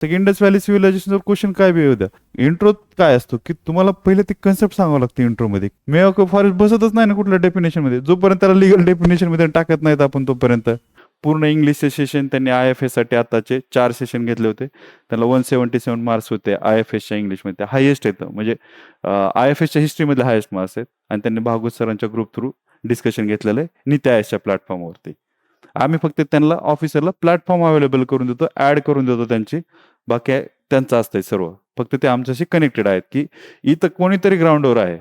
तर Indus valley सिव्हिलायझेशनचा question काय बी होता. इंट्रो काय असतो की तुम्हाला पहिले ते कन्सेप्ट सांगावं लागतं इंट्रोमध्ये. मे ऑफ फॉरेस्ट बसतच नाही ना कुठल्या डेफिनेशन मध्ये, जोपर्यंत त्याला लिगल डेफिनेशन मध्ये टाकत नाहीत आपण तोपर्यंत. पूर्ण इंग्लिशचे सेशन त्यांनी आय एफ एस साठी आताचे 4 सेशन घेतले होते. त्याला 177 मार्क्स होते आय एफ एसच्या इंग्लिशमध्ये, हायेस्ट येतं म्हणजे आय एफ एसच्या हिस्ट्रीमधले हायेस्ट मार्क्स आहेत. आणि त्यांनी भागवत सरांच्या ग्रुप थ्रू डिस्कशन घेतलेलं आहे नीती आयोगच्या प्लॅटफॉर्मवरती. आम्ही फक्त त्यांना ऑफिसरला प्लॅटफॉर्म अवेलेबल करून देतो, ऍड करून देतो त्यांची. बाकी त्यांचं असतंय सर्व, फक्त ते आमच्याशी कनेक्टेड आहेत की इथं कोणीतरी ग्राउंडवर आहे.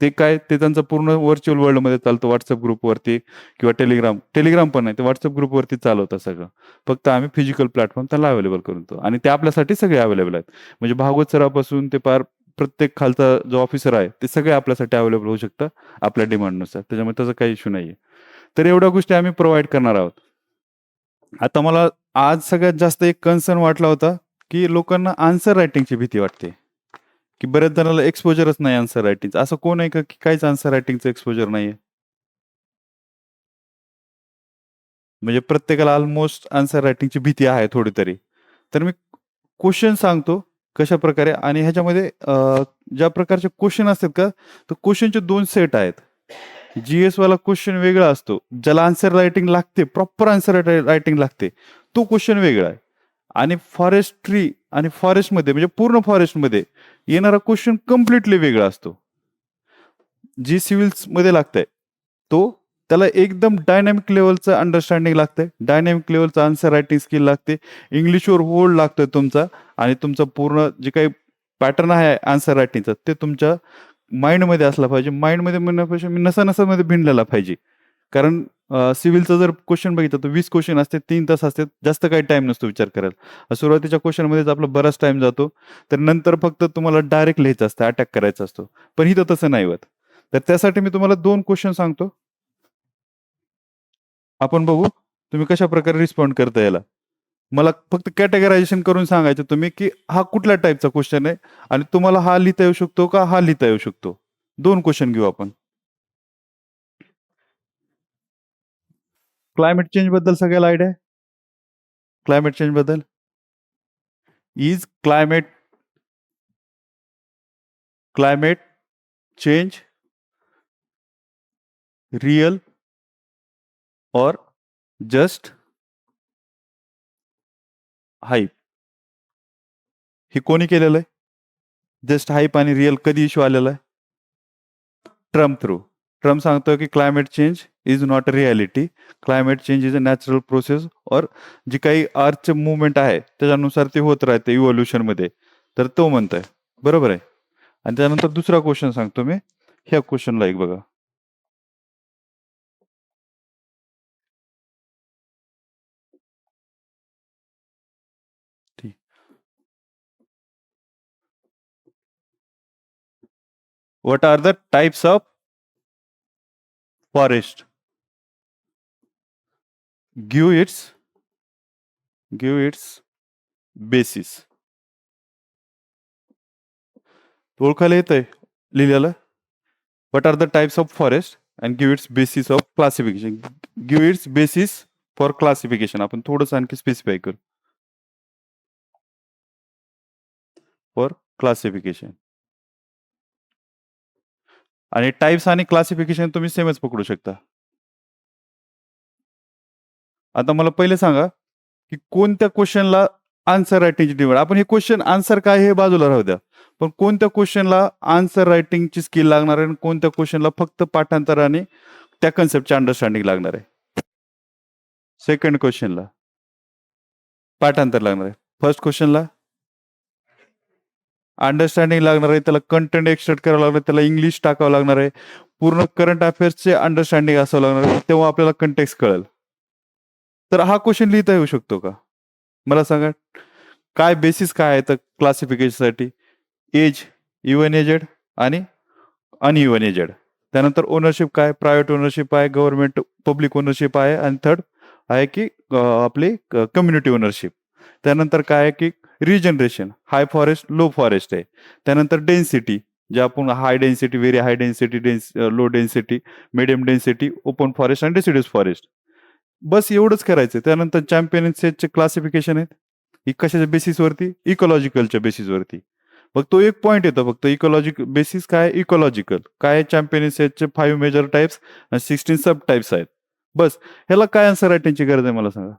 ते काय ते त्यांचं पूर्ण व्हर्च्युअल वर्ल्डमध्ये चालतं, व्हॉट्सअप ग्रुपवरती किंवा टेलिग्राम पण नाही, ते व्हॉट्सअप ग्रुपवरती चालवतं सगळं. फक्त आम्ही फिजिकल प्लॅटफॉर्म त्यांना अवेलेबल करून देतो आणि ते आपल्यासाठी सगळे अवेलेबल आहेत. म्हणजे भागवत सरापासून ते पार प्रत्येक खालचा जो ऑफिसर आहे ते सगळे आपल्यासाठी अवेलेबल होऊ शकतं आपल्या डिमांडनुसार. त्याच्यामुळे त्याचा काही इश्यू नाहीये. तर एवढ्या गोष्टी आम्ही प्रोव्हाइड करणार आहोत. आता मला आज सगळ्यात जास्त एक कन्सर्न वाटला होता की लोकांना आन्सर रायटिंगची भीती वाटते, की बऱ्याच जणांना एक्सपोजरच नाही आन्सर रायटिंगचं. असं कोण आहे का की काहीच आन्सर रायटिंगचं एक्सपोजर नाहीये? म्हणजे प्रत्येकाला ऑलमोस्ट आन्सर रायटिंगची भीती आहे थोडी तरी. तर मी क्वेश्चन सांगतो कशाप्रकारे, आणि ह्याच्यामध्ये ज्या प्रकारचे क्वेश्चन असतात का, तर क्वेश्चनचे 2 सेट आहेत. जीएस वाला क्वेश्चन वेगळा असतो, ज्याला आन्सर रायटिंग लागते, प्रॉपर आन्सर रायटिंग लागते, तो क्वेश्चन वेगळा आहे. आणि फॉरेस्ट्री आणि फॉरेस्टमध्ये म्हणजे पूर्ण फॉरेस्टमध्ये येणारा क्वेश्चन कम्प्लिटली वेगळा असतो. जी सिव्हिल्समध्ये लागतंय तो, त्याला एकदम डायनॅमिक लेवलचं अंडरस्टँडिंग लागतंय, डायनॅमिक लेवलचं आन्सर रायटिंग स्किल लागते, इंग्लिशवर होल्ड लागतोय तुमचा, आणि तुमचं पूर्ण जे काही पॅटर्न आहे आन्सर रायटिंगचा ते तुमच्या माइंडमध्ये असला पाहिजे. माइंडमध्ये म्हणण्यापेक्षा मी नसा-नसामध्ये भिनलेला पाहिजे. कारण सिव्हिलचा जर क्वेश्चन बघितलं तर 20 क्वेश्चन असते, 3 तास असतात, जास्त काही टाईम नसतो विचार करायला. सुरुवातीच्या क्वेश्चनमध्येच आपला बराच टाईम जातो. तर नंतर फक्त तुम्हाला डायरेक्ट लिहायचं असतं, अटॅक करायचा असतो. पण इथं तसं नाही होत. तर त्यासाठी मी तुम्हाला 2 क्वेश्चन सांगतो. आपण बघू तुम्ही कशाप्रकारे रिस्पॉन्ड करता याला. मला फक्त कॅटेगरायझेशन करून सांगायचं तुम्ही, की हा कुठल्या टाइपचा क्वेश्चन आहे आणि तुम्हाला हा लिहिता येऊ शकतो का, हा लिहिता येऊ शकतो. 2 क्वेश्चन घेऊ आपण. क्लायमेट चेंज बद्दल सगळ्याला आयडिया आहे? क्लायमेट चेंज बद्दल? इज क्लायमेट चेंज रियल और जस्ट हाइप? हे कोणी केलेलं आहे? जस्ट हाइप आणि रियल कधी इश्यू आलेला आहे? Trump through. ट्रम्प सांगतो की climate change is not a reality. Climate change is a natural process, और जी काही अर्थचे मुवमेंट आहे त्याच्यानुसार ते होत राहते इव्होल्युशनमध्ये. तर तो म्हणतोय. बरोबर आहे. आणि त्यानंतर दुसरा क्वेश्चन सांगतो मी. ह्या क्वेश्चनला एक बघा. ठीक. What are the types of forest? Give its basis. ओळखायला येतंय लिहिलेलं? What are the types of forest and give its basis of classification. Give its basis for classification. आपण थोडंसं आणखी स्पेसिफाय करू. For classification. आणि टाइप्स आणि क्लासिफिकेशन तुम्ही सेमच पकडू शकता. आता मला पहिले सांगा की कोणत्या क्वेश्चनला आन्सर रायटिंगची निवड. आपण हे क्वेश्चन आन्सर काय हे बाजूला राहू द्या, पण कोणत्या क्वेश्चनला आन्सर रायटिंगची स्किल लागणार आहे आणि कोणत्या क्वेश्चनला फक्त पाठांतराने त्या कन्सेप्टची अंडरस्टँडिंग लागणार आहे? सेकंड क्वेश्चनला पाठांतर लागणार आहे. फर्स्ट क्वेश्चनला अंडरस्टँडिंग लागणार आहे, त्याला कंटेंट एक्सट्रॅक्ट करावं लागणार, त्याला इंग्लिश टाकावं लागणार आहे, पूर्ण करंट अफेअर्सचे अंडरस्टँडिंग असावं लागणार आहे, तेव्हा आपल्याला कंटेक्स्ट कळेल. तर हा क्वेश्चन लिहिता येऊ शकतो का? मला सांगा. काय बेसिस काय आहे तर क्लासिफिकेशनसाठी? एज, इव्हन एजेड आणि अनइव्हन एजेड. त्यानंतर ओनरशिप काय? प्रायव्हेट ओनरशिप आहे, गव्हर्नमेंट पब्लिक ओनरशिप आहे, आणि थर्ड आहे की आपली कम्युनिटी ओनरशिप. त्यानंतर काय आहे की रिजनरेशन, हाय फॉरेस्ट, लो फॉरेस्ट आहे. त्यानंतर डेन्सिटी, जे आपण high density, very high density, low density, medium density, open forest आणि डिसिड्यूस फॉरेस्ट. बस एवढंच करायचं. त्यानंतर चॅम्पियन सेटचे क्लासिफिकेशन आहेत. ही कशाच्या बेसिसवरती? इकॉलॉजिकलच्या बेसिसवरती. मग तो एक पॉइंट येतो फक्त इकॉलॉजिकल बेसिस काय? इकॉलॉजिकल. काय चॅम्पियन्सचे 5 मेजर टाइप्स आणि 16 सब टाइप्स आहेत. बस. ह्याला काय आन्सर रायटिंगची गरज आहे मला सांगा?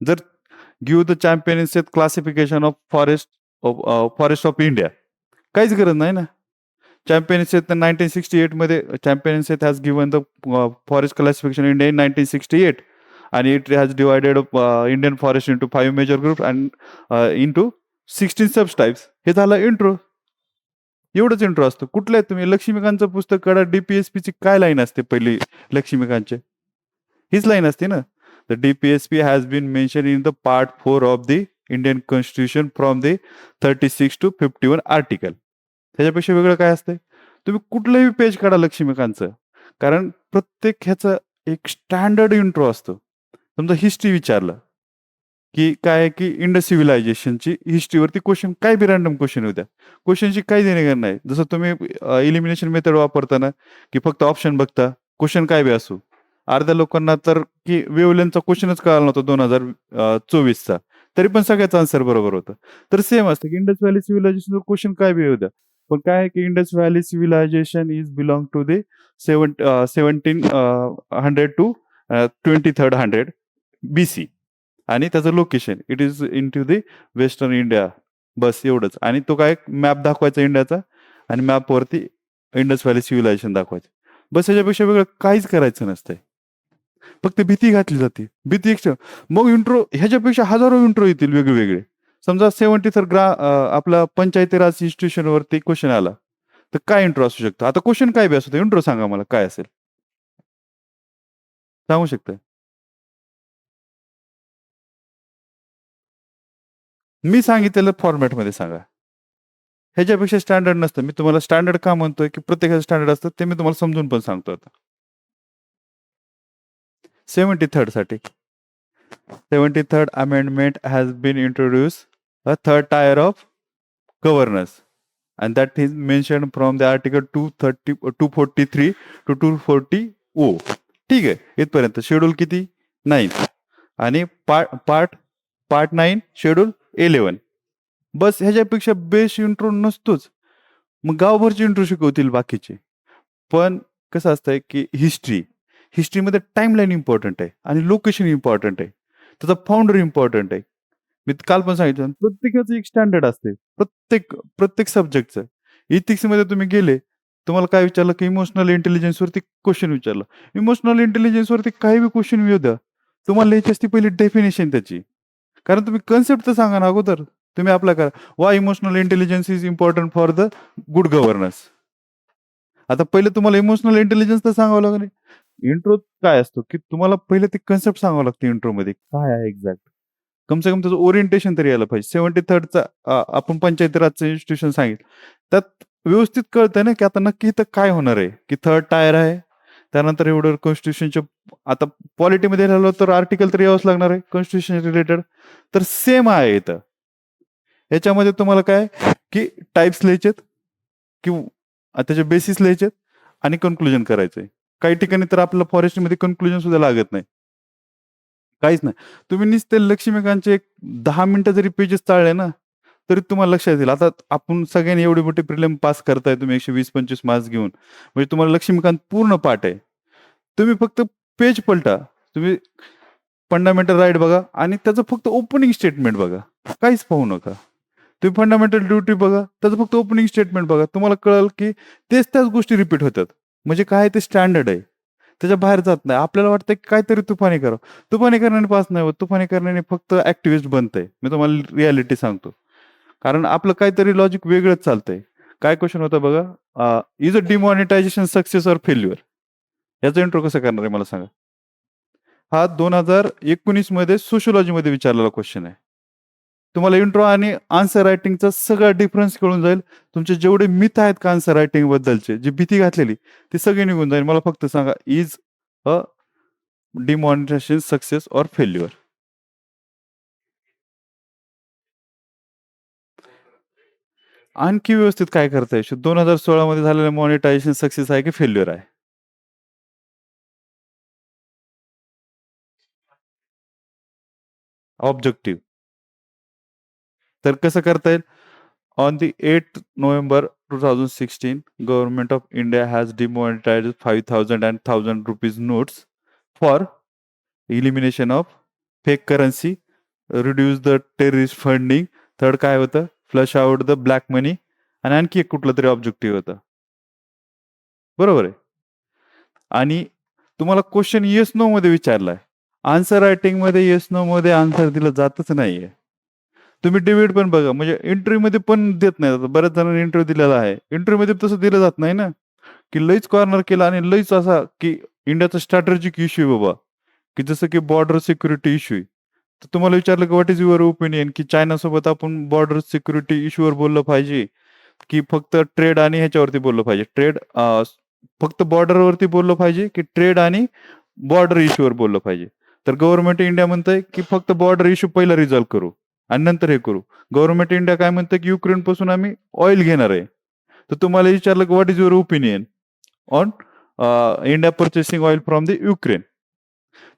जर give the champions classification of forest of India. काहीच गरज नाही ना. चॅम्पियन्स 1968 मध्ये champions has given the forest classification India in 1968 आणि it has divided Indian forest into 5 major group and into 16 sub types. हे झालं इंट्रो. एवढंच इंट्रो असतं. कुठलं तुम्ही लक्ष्मीकांतचं पुस्तक काढा, डीपीएसपीची काय लाईन असते पहिली लक्ष्मीकांतचे? हीच लाईन असते ना. The DPSP has been mention in the part 4 of the Indian constitution from the 36 to 51 article. त्याच्यापेक्षा वेगळं काय असतंय? तुम्ही कुठलंही पेज काढा लक्ष्मीकांतचं, कारण प्रत्येक ह्याचं एक स्टँडर्ड इंट्रो असतो. समजा हिस्ट्री विचारलं की काय की इंडस सिव्हिलायझेशनची हिस्ट्रीवरती क्वेश्चन, काय बी रॅन्डम क्वेश्चन होत्या. क्वेश्चनची काही देणे नाही. जसं तुम्ही इलिमिनेशन मेथड वापरताना की फक्त ऑप्शन बघता, क्वेश्चन काय बी असू. अर्ध्या लोकांना तर की वेवलेनचा क्वेश्चनच कळाला नव्हता 2024चा, तरी पण सगळ्याचं आन्सर बरोबर होतं. तर सेम असतं की इंडस व्हॅली सिव्हिलायझेशनचा क्वेश्चन काय बी येऊ द्या. पण काय आहे की Indus valley civilization is belong to the 1700 to 2300 BC आणि त्याचं location it is in to the western India. बस एवढंच. आणि तो काय मॅप दाखवायचा इंडियाचा आणि मॅपवरती इंडस व्हॅली सिव्हिलायझेशन दाखवायचं. बस याच्यापेक्षा वेगळं काहीच करायचं नसतंय. फक्त भीती घातली जाते. भीती एक मग इंट्रो ह्याच्यापेक्षा हजारो इंट्रो येतील वेगवेगळे. समजा 73 आपला पंचायती राज इन्स्टिट्यूशनवरती क्वेश्चन आला. तर काय इंट्रो असू शकतो? आता क्वेश्चन काय बी असू इंट्रो सांगा मला काय असेल? सांगू शकता? मी सांगितलेलं फॉर्मॅटमध्ये सांगा. ह्याच्यापेक्षा स्टँडर्ड नसतं. मी तुम्हाला स्टँडर्ड का म्हणतोय, की प्रत्येकाचं स्टँडर्ड असतं ते मी तुम्हाला समजून पण सांगतो आता. 73rd साठी. 73rd amendment has been introduced a third tier of governance and that is mentioned from the article 243 to 240 O. ठीक आहे. इथपर्यंत शेड्यूल किती? 9 आणि पार्ट पार्ट 9 शेड्यूल 11. बस ह्याच्यापेक्षा बेस्ट इंट्रो नसतोच. मग गावभरचे इंट्रो शिकवतील बाकीचे. पण कसं असतंय की हिस्ट्रीमध्ये टाइमलाईन इम्पॉर्टंट आहे आणि लोकेशन इम्पॉर्टंट आहे. त्याचा फाउंडर इम्पॉर्टंट आहे. मी काल पण सांगितलं प्रत्येकाचं एक स्टँडर्ड असते. प्रत्येक सब्जेक्टचं. इथिक्समध्ये तुम्ही गेले, तुम्हाला काय विचारलं की इमोशनल इंटेलिजन्सवरती क्वेश्चन विचारलं. इमोशनल इंटेलिजन्सवरती काही बी क्वेश्चन येऊ द्या. तुम्हाला लिहायची असती पहिली डेफिनेशन त्याची. कारण तुम्ही कन्सेप्ट तर सांगा ना अगोदर. तुम्ही अप्लाय करा. Why emotional intelligence is important for the good governance. आता पहिले तुम्हाला इमोशनल इंटेलिजन्स तर सांगावं लागेल. इंट्रो काय असतो, की तुम्हाला पहिले ते कन्सेप्ट सांगावं लागतं इंट्रोमध्ये. काय आहे एक्झॅक्ट? कम से कम त्याचं ओरिएंटेशन तरी यायला पाहिजे. 73rdचा आपण पंचायती राजचं इन्स्टिट्यूशन सांगितलं. त्यात व्यवस्थित कळतंय ना, की आता नक्की इथं काय होणार आहे, की थर्ड टायर आहे. त्यानंतर एवढं कॉन्स्टिट्यूशनच्या आता पॉलिटीमध्ये राहिलो तर आर्टिकल तर यावंच लागणार आहे कॉन्स्टिट्यूशन रिलेटेड. तर सेम आहे इथं. ह्याच्यामध्ये तुम्हाला काय की टाइप्स लिहायचेत किंवा त्याचे बेसिस लिहायचेत आणि कन्क्लुजन करायचंय. काही ठिकाणी तर आपल्याला फॉरेस्टमध्ये कन्क्लुजन सुद्धा लागत नाही. काहीच नाही. तुम्ही नुसते लक्ष्मीकांतचे एक 10 मिनिटं जरी पेजेस चाळले ना, तरी तुम्हाला लक्षात येईल. आता आपण सगळ्यांनी एवढी मोठी प्रिलिम पास करताय तुम्ही 120-25 मार्क्स घेऊन. म्हणजे तुम्हाला लक्ष्मीकांत पूर्ण पाठ आहे. तुम्ही फक्त पेज पलटा. तुम्ही फंडामेंटल राईट बघा आणि त्याचं फक्त ओपनिंग स्टेटमेंट बघा. काहीच पाहू नका. तुम्ही फंडामेंटल ड्युटी बघा, त्याचं फक्त ओपनिंग स्टेटमेंट बघा. तुम्हाला कळेल की त्याच गोष्टी रिपीट होतात. म्हणजे काय ते स्टँडर्ड आहे. त्याच्या बाहेर जात नाही. आपल्याला वाटतं की काहीतरी तुफानी करावं. तुफानी करण्याने पास नाही होत. तुफानी करण्याने फक्त ॲक्टिव्हिस्ट बनतंय. मी तुम्हाला रिॲलिटी सांगतो. कारण आपलं काहीतरी लॉजिक वेगळंच चालतंय. काय क्वेश्चन होता बघा, is a demonetisation success or failure? याचा इंट्रो कसं करणार आहे मला सांगा? हा 2019 मध्ये सोशिओलॉजीमध्ये विचारलेला क्वेश्चन आहे. तुम्हाला इंट्रो आणि आन्सर रायटिंगचा सगळा डिफरन्स कळून जाईल. तुमचे जेवढे मिथ आहेत का आन्सर रायटिंग बद्दलचे, जी भीती घातलेली, ती सगळी निघून जाईल. मला फक्त सांगा, is a demonetisation success or failure? आणखी व्यवस्थित काय करता येईल? 2016 मध्ये झालेलं मॉनिटायझेशन सक्सेस आहे की फेल्युअर आहे? ऑब्जेक्टिव्ह. तर कसं करता येईल? On the 8th November 2016, Government of India has demonetized 5,000 and 1,000 rupees notes for elimination of fake currency, reduce the terrorist funding. Third काय होतं? फ्लश आउट द ब्लॅक मनी. आणि आणखी एक कुठलं तरी ऑब्जेक्टिव्ह होतं. बरोबर आहे. आणि तुम्हाला क्वेश्चन येस नो मध्ये विचारलाय. आन्सर रायटिंग मध्ये येस नो मध्ये आन्सर दिलं जातच नाहीये. तुम्ही डिबेट पण बघा, म्हणजे इंटरव्ह्यू मध्ये पण देत नाही. आता बऱ्याच जणांनी इंटरव्ह्यू दिलेला आहे. इंटरव्ह्यू मध्ये तसं दिलं जात नाही ना, की लईच कॉर्नर केला आणि लईच असा की इंडियाचा स्ट्रॅटेजिक इश्यू आहे बाबा, की जसं की बॉर्डर सिक्युरिटी इश्यू आहे. तर तुम्हाला विचारलं की व्हॉट इज युअर ओपिनियन, की चायनासोबत आपण बॉर्डर सिक्युरिटी इश्यूवर बोललं पाहिजे, की फक्त ट्रेड आणि ह्याच्यावरती बोललं पाहिजे? फक्त बॉर्डरवरती बोललं पाहिजे, की ट्रेड आणि बॉर्डर इश्यूवर बोललं पाहिजे? तर गव्हर्नमेंट इंडिया म्हणतंय, की फक्त बॉर्डर इश्यू पहिला रिझॉल्व्ह करू आणि नंतर हे करू. गव्हर्नमेंट इंडिया काय म्हणतं, की युक्रेनपासून आम्ही ऑइल घेणार आहे. तर तुम्हाला विचारलं की what is your opinion on India purchasing oil from the Ukraine?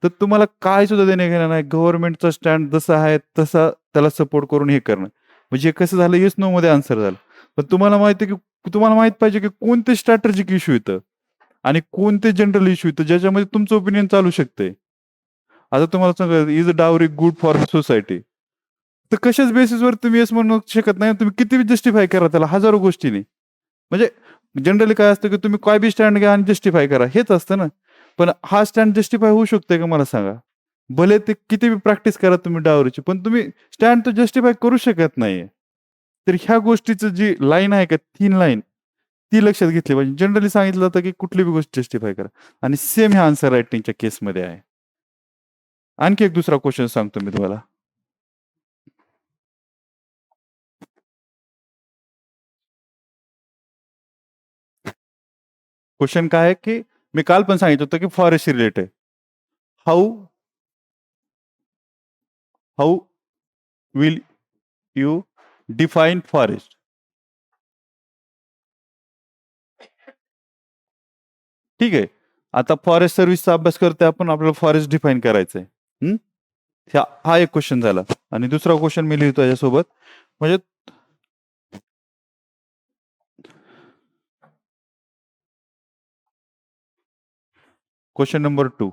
तर तुम्हाला काय सुद्धा देणे घेणं नाही. गव्हर्नमेंटचा स्टँड जसा आहे तसा त्याला सपोर्ट करून हे करणं. म्हणजे कसं झालं, येस नो मध्ये आन्सर झालं. पण तुम्हाला माहिती आहे, की तुम्हाला माहित पाहिजे की कोणते स्ट्रॅटेजिक इश्यू येतं आणि कोणते जनरल इश्यू येतं ज्याच्यामध्ये तुमचं ओपिनियन चालू शकते. आता तुम्हाला सांगा, is a dowry good for society? तर कशाच बेसिसवर तुम्ही येस म्हणू शकत नाही. तुम्ही किती जस्टिफाय करा त्याला हजारो गोष्टींनी. म्हणजे जनरली काय असतं, की तुम्ही काय बी स्टँड घ्या आणि जस्टिफाय करा, हेच असतं ना. पण हा स्टँड जस्टिफाय होऊ शकतोय का मला सांगा? भले ते किती बी प्रॅक्टिस करा तुम्ही डावरीची, पण तुम्ही स्टँड तर जस्टिफाय करू शकत नाहीये. तर ह्या गोष्टीचं जी लाईन आहे का, थिन लाईन, ती लक्षात घेतली पाहिजे. जनरली सांगितलं जातं, की कुठली बी गोष्ट जस्टिफाय करा आणि सेम ह्या आन्सर रायटिंगच्या केसमध्ये आहे. आणखी एक दुसरा क्वेशन सांगतो मी तुम्हाला. क्वेशन काय आहे, की मी काल पण सांगितलं होतं, की फॉरेस्टशी related. How how will you define forest? ठीक आहे. आता फॉरेस्ट सर्व्हिसचा अभ्यास करतोय आपण, आपल्याला फॉरेस्ट डिफाईन करायचंय. हं? हा एक क्वेश्चन झाला आणि दुसरा क्वेश्चन मी लिहितो याच्यासोबत. म्हणजे question number 2.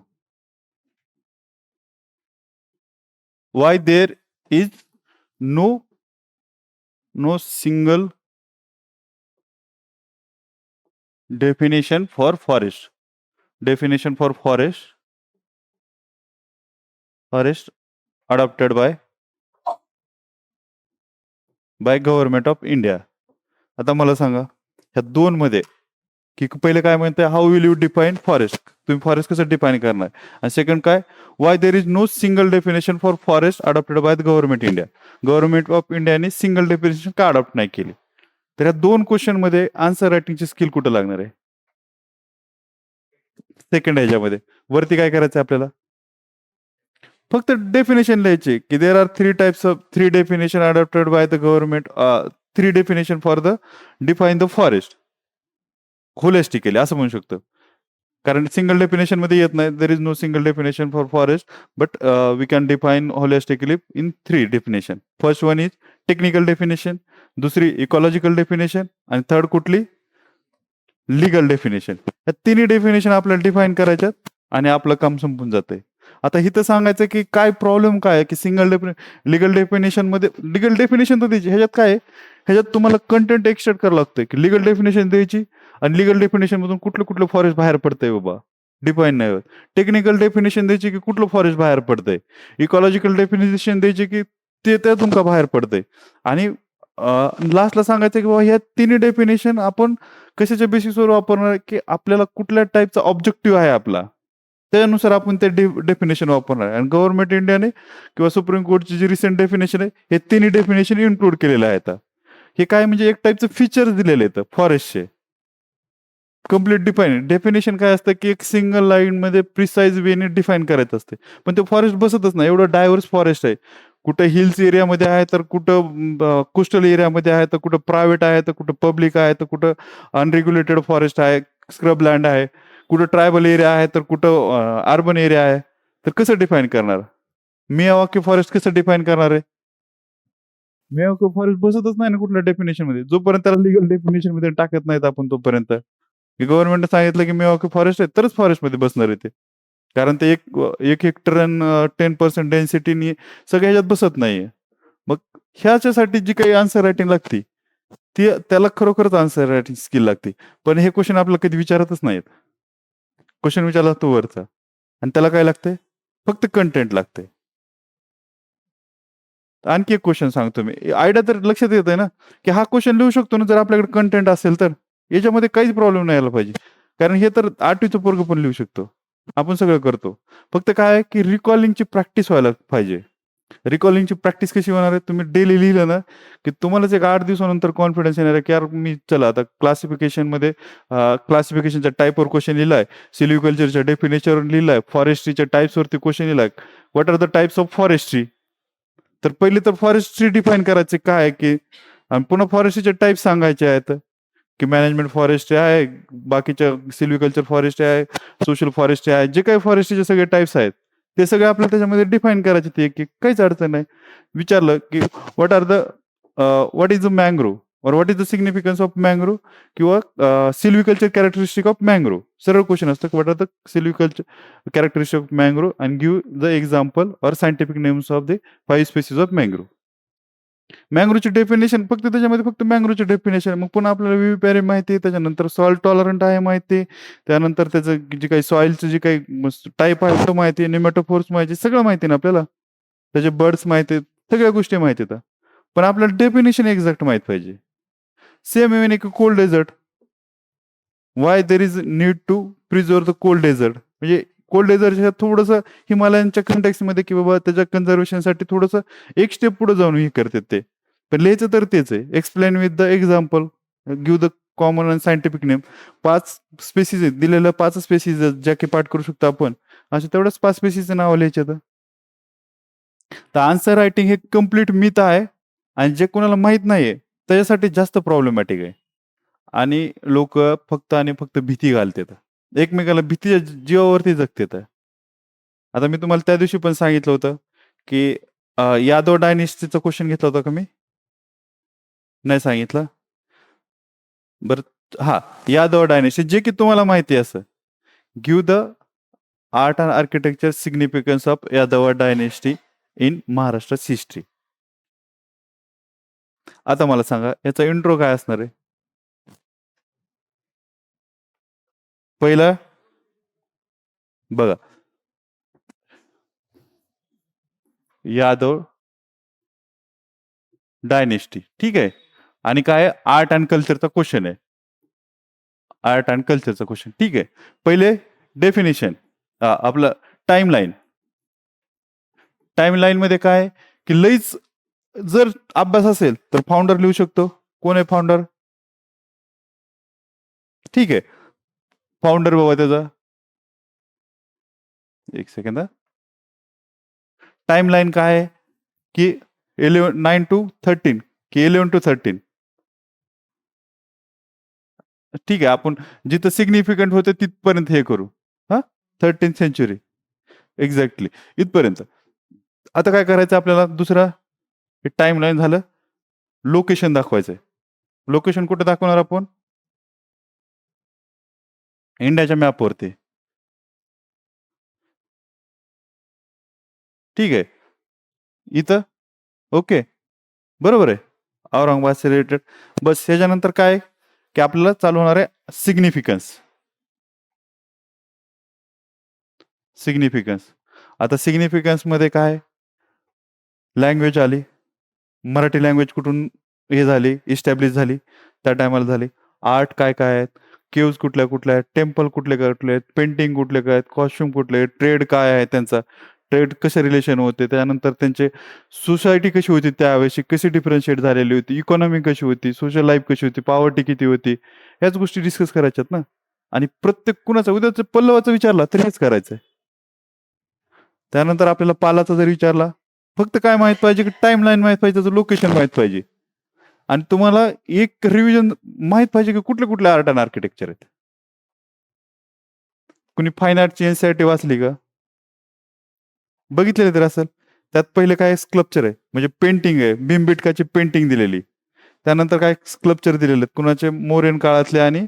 Why there is no single definition for forest? Definition for forest adopted by government of India. आता मला सांगा, ह्या दोन मध्ये की पहिले काय म्हणताय, how will you define forest? तुम्ही फॉरेस्ट कसं डिफाईन करणार? आणि सेकंड काय, why there is no single definition for forest adopted by the government India? Government of इंडियाने सिंगल डेफिनेशन का अडॉप्ट नाही केली? तर या दोन क्वेश्चन मध्ये आन्सर रायटिंगची स्किल कुठं लागणार आहे? सेकंड ह्याच्यामध्ये वरती काय करायचं आपल्याला? फक्त डेफिनेशन लिहायचे, की there are three definition adopted by the government, three definition for the define the forest. Holistically असं म्हणू शकतो. कारण सिंगल डेफिनेशन मध्ये येत नाही. There is no single definition for forest, but we can define holistically in three definition. First one is technical definition, दुसरी ecological definition आणि third कुठली? Legal definition. या तिन्ही डेफिनेशन आपल्याला डिफाईन करायच्यात आणि आपलं काम संपून जातंय. आता इथं सांगायचं की काय प्रॉब्लेम काय आहे, की लीगल डेफिनेशन मध्ये लीगल डेफिनेशन तर द्यायची. ह्याच्यात काय आहे, ह्याच्यात तुम्हाला कंटेंट एक्सट्रॅक्ट करावं लागतंय, की लीगल डेफिनेशन द्यायची आणि लीगल डेफिनेशन मधून कुठलं कुठलं फॉरेस्ट बाहेर पडतंय बाबा, डिफाईन नाही होत. टेक्निकल डेफिनेशन द्यायची की कुठलं फॉरेस्ट बाहेर पडतंय. इकॉलॉजिकल डेफिनेशन द्यायची की ते त्यातून का बाहेर पडतंय. आणि लास्टला सांगायचं की बाबा ह्या तिन्ही डेफिनेशन आपण कशाच्या बेसिसवर वापरणार, की आपल्याला कुठल्या टाईपचा ऑब्जेक्टिव्ह आहे आपला, त्यानुसार आपण ते डेफिनेशन वापरणार आहे. आणि गव्हर्नमेंट इंडियाने किंवा सुप्रीम कोर्टची जी रिसेंट डेफिनेशन आहे, हे तिन्ही डेफिनेशन इन्क्लूड केलेले आहेत. हे काय म्हणजे एक टाईपचं फीचर्स दिलेले आहेत फॉरेस्टचे. कम्प्लीट डिफाईन डेफिनेशन काय असतं, की एक सिंगल लाईन मध्ये प्रिसाइज वेने डिफाईन करायचं असते. पण ते फॉरेस्ट बसतच नाही. एवढं डायव्हर्स फॉरेस्ट आहे. कुठं हिल्स एरियामध्ये आहे, तर कुठं कोस्टल एरियामध्ये आहे, तर कुठं प्रायव्हेट आहे, तर कुठं पब्लिक आहे, तर कुठं अनरेग्युलेटेड फॉरेस्ट आहे, स्क्रब लँड आहे, कुठं ट्रायबल एरिया आहे, तर कुठं अर्बन एरिया आहे. तर कसं डिफाईन करणार? मियावाकी फॉरेस्ट कसं डिफाईन करणार आहे? मेओके फॉरेस्ट बसतच नाही ना कुठल्या डेफिनेशन मध्ये, जोपर्यंत त्याला लिगल डेफिनेशन मध्ये टाकत नाहीत आपण तोपर्यंत. गव्हर्नमेंटने सांगितलं की मेओके फॉरेस्ट आहे तरच फॉरेस्ट मध्ये बसणार आहे ते. कारण ते एक हेक्टर 10% डेन्सिटीनी सगळ्या ह्याच्यात बसत नाहीये. मग ह्याच्यासाठी जी काही आन्सर रायटिंग लागते ती त्याला खरोखरच आन्सर रायटिंग स्किल लागते. पण हे क्वेश्चन आपल्याला कधी विचारतच नाहीत. क्वेश्चन विचारला तो वरचा आणि त्याला काय लागतंय, फक्त कंटेंट लागतंय. आणखी एक क्वेश्चन सांगतो मी, आयडिया तर लक्षात येत आहे ना की हा क्वेश्चन लिहू शकतो ना जर आपल्याकडे कंटेंट असेल तर. याच्यामध्ये काहीच प्रॉब्लेम नाही यायला पाहिजे, कारण हे तर 8वीचं पोरगं पण लिहू शकतो. आपण सगळं करतो. फक्त काय आहे की रिकॉलिंगची प्रॅक्टिस व्हायला पाहिजे. रिकॉलिंगची प्रॅक्टिस कशी होणार आहे, तुम्ही डेली लिहिलं ना की तुम्हालाच एक 8 दिवसानंतर कॉन्फिडन्स येणार आहे की यार मी चला आता क्लासिफिकेशनमध्ये क्लासिफिकेशनच्या टाईपवर क्वेश्चन लिहिलाय, सिल्व्हिकल्चरच्या डेफिनेशनवर लिहिलाय, फॉरेस्ट्रीच्या टाईप्सवरती क्वेश्चन लिहिलाय. What are the types of forestry. तर पहिले तर फॉरेस्ट्री डिफाईन करायचे काय आहे की, आणि पुन्हा फॉरेस्ट्रीचे टाईप सांगायचे आहेत की मॅनेजमेंट फॉरेस्ट्री आहे, बाकीच्या सिल्व्हिकल्चर फॉरेस्ट्री आहे, सोशल फॉरेस्ट्री आहे, जे काही फॉरेस्ट्रीचे सगळे टाईप्स आहेत ते सगळे आपल्याला त्याच्यामध्ये डिफाईन करायचे. ते एक काहीच अडचण नाही. विचारलं की व्हॉट इज अ मँग्रोव्ह और what is the significance of mangrove किंवा सिल्व्हिकल्चर कॅरेक्टरिस्टिक ऑफ मँग्रोव्ह. सरळ क्वेश्चन असतं, what are the silviculture characteristic of mangrove and give the example और scientific names of the 5 species of mangrove. मँग्रोवची definition फक्त त्याच्यामध्ये फक्त मँग्रोवची definition. मग पुन्हा आपल्याला विविपॅरी माहिती आहे, त्याच्यानंतर सॉल्ट टॉलरंट आहे माहिती आहे, त्यानंतर त्याचं जे काही सॉइलचं जे काही टाईप आहे तो माहिती आहे, नेमॅटोफोर्स माहिती आहे, सगळं माहिती आहे ना आपल्याला. त्याचे बर्ड्स माहिती आहेत, सगळ्या गोष्टी माहिती आहेत. पण आपल्याला डेफिनेशन एक्झॅक्ट माहित पाहिजे. सेम इव्हन एक cold desert, why there is need to preserve the cold desert. म्हणजे कोल्ड डेझर्ट थोडंसं हिमालयांच्या कंटेक्समध्ये की बाबा त्याच्या कन्झर्वेशनसाठी थोडंसं एक स्टेप पुढे जाऊन हे करतात ते. पण लिहायचं तर तेच आहे, explain with the example, give the common and scientific name. 5 species आहेत दिलेल्या, 5 स्पेसीज ज्या की पाठ करू शकतो आपण, अशा तेवढ्याच 5 स्पेसीजचं नाव लिहायचे. तर आन्सर रायटिंग हे कम्प्लीट मिथ आहे आणि जे कोणाला माहित नाहीये त्याच्यासाठी जास्त प्रॉब्लेमॅटिक आहे. आणि लोक फक्त आणि फक्त भीती घालतात, एकमेकाला भीतीच्या जीवावरती जगतात. आता मी तुम्हाला त्या दिवशी पण सांगितलं होतं की यादव डायनेस्टीचा क्वेश्चन घेतला होता का मी, नाही सांगितलं. बरं हा, यादव डायनेस्टी जे की तुम्हाला माहिती आहे असं, give the art and architecture significance of Yadav dynasty in Maharashtra history. आता मला सांगा याचा इंट्रो काय असणार आहे. पहिलं बघा, यादव डायनेस्टी, ठीक आहे. आणि काय आर्ट अँड कल्चरचा क्वेश्चन आहे, आर्ट अँड कल्चरचा क्वेश्चन, ठीक आहे. पहिले डेफिनेशन, आपलं टाइमलाईन. टाइमलाईन मध्ये काय की लईच जर अभ्यास असेल तर फाउंडर लिहू शकतो. कोण आहे फाउंडर, ठीक आहे. फाउंडर बाबा त्याचा, एक सेकंद. टाइमलाईन काय आहे की 9 to 13 की 11 to 13, ठीक आहे. आपण जिथं सिग्निफिकंट होते तिथपर्यंत हे करू. हा, 13th सेंचुरी एक्झॅक्टली इथपर्यंत. आता काय करायचं आपल्याला, दुसरा टाइम लाईन झालं, लोकेशन दाखवायचंय. लोकेशन कुठे दाखवणार आपण, इंडियाच्या मॅपवरती, ठीक आहे. इथं ओके, बरोबर आहे, औरंगाबाद रिलेटेड. बस ह्याच्यानंतर काय की आपल्याला चालू होणार आहे सिग्निफिकन्स. सिग्निफिकन्स, आता सिग्निफिकन्स मध्ये काय, लँग्वेज आली, मराठी लँग्वेज कुठून हे झाली, इस्टॅब्लिश झाली, त्या टायमाला झाली. आर्ट काय काय आहेत, केव्ज कुठल्या कुठल्या आहेत, टेम्पल कुठले कुठले आहेत, पेंटिंग कुठले काय आहेत, कॉस्ट्युम कुठले आहेत, ट्रेड काय आहे त्यांचा, ट्रेड कसे रिलेशन होते, त्यानंतर त्यांचे सोसायटी कशी होती त्यावेळेशी, कशी डिफरन्शिएट झालेली होती, इकॉनॉमी कशी होती, सोशल लाईफ कशी होती, पॉवर्टी किती होती, ह्याच गोष्टी डिस्कस करायच्यात ना. आणि प्रत्येक कुणाचा उद्याचं पल्लवाचं विचारला तर हेच करायचंय. त्यानंतर आपल्याला पालाचा जर विचारला, फक्त काय माहित पाहिजे की टाइम लाईन माहित पाहिजे, त्याचं लोकेशन माहित पाहिजे. आणि तुम्हाला एक रिव्हिजन माहित पाहिजे की कुठले कुठले आर्ट अँड आर्किटेक्चर आहेत. कुणी फाईन आर्टची एनसीईआरटी वाचली का, बघितलेलं तर असेल. त्यात पहिले काय स्कल्पचर आहे, म्हणजे पेंटिंग आहे, भीमबेटकाची पेंटिंग दिलेली. त्यानंतर काय स्कल्पचर दिलेले आहेत, कुणाचे मौर्यन काळातले आणि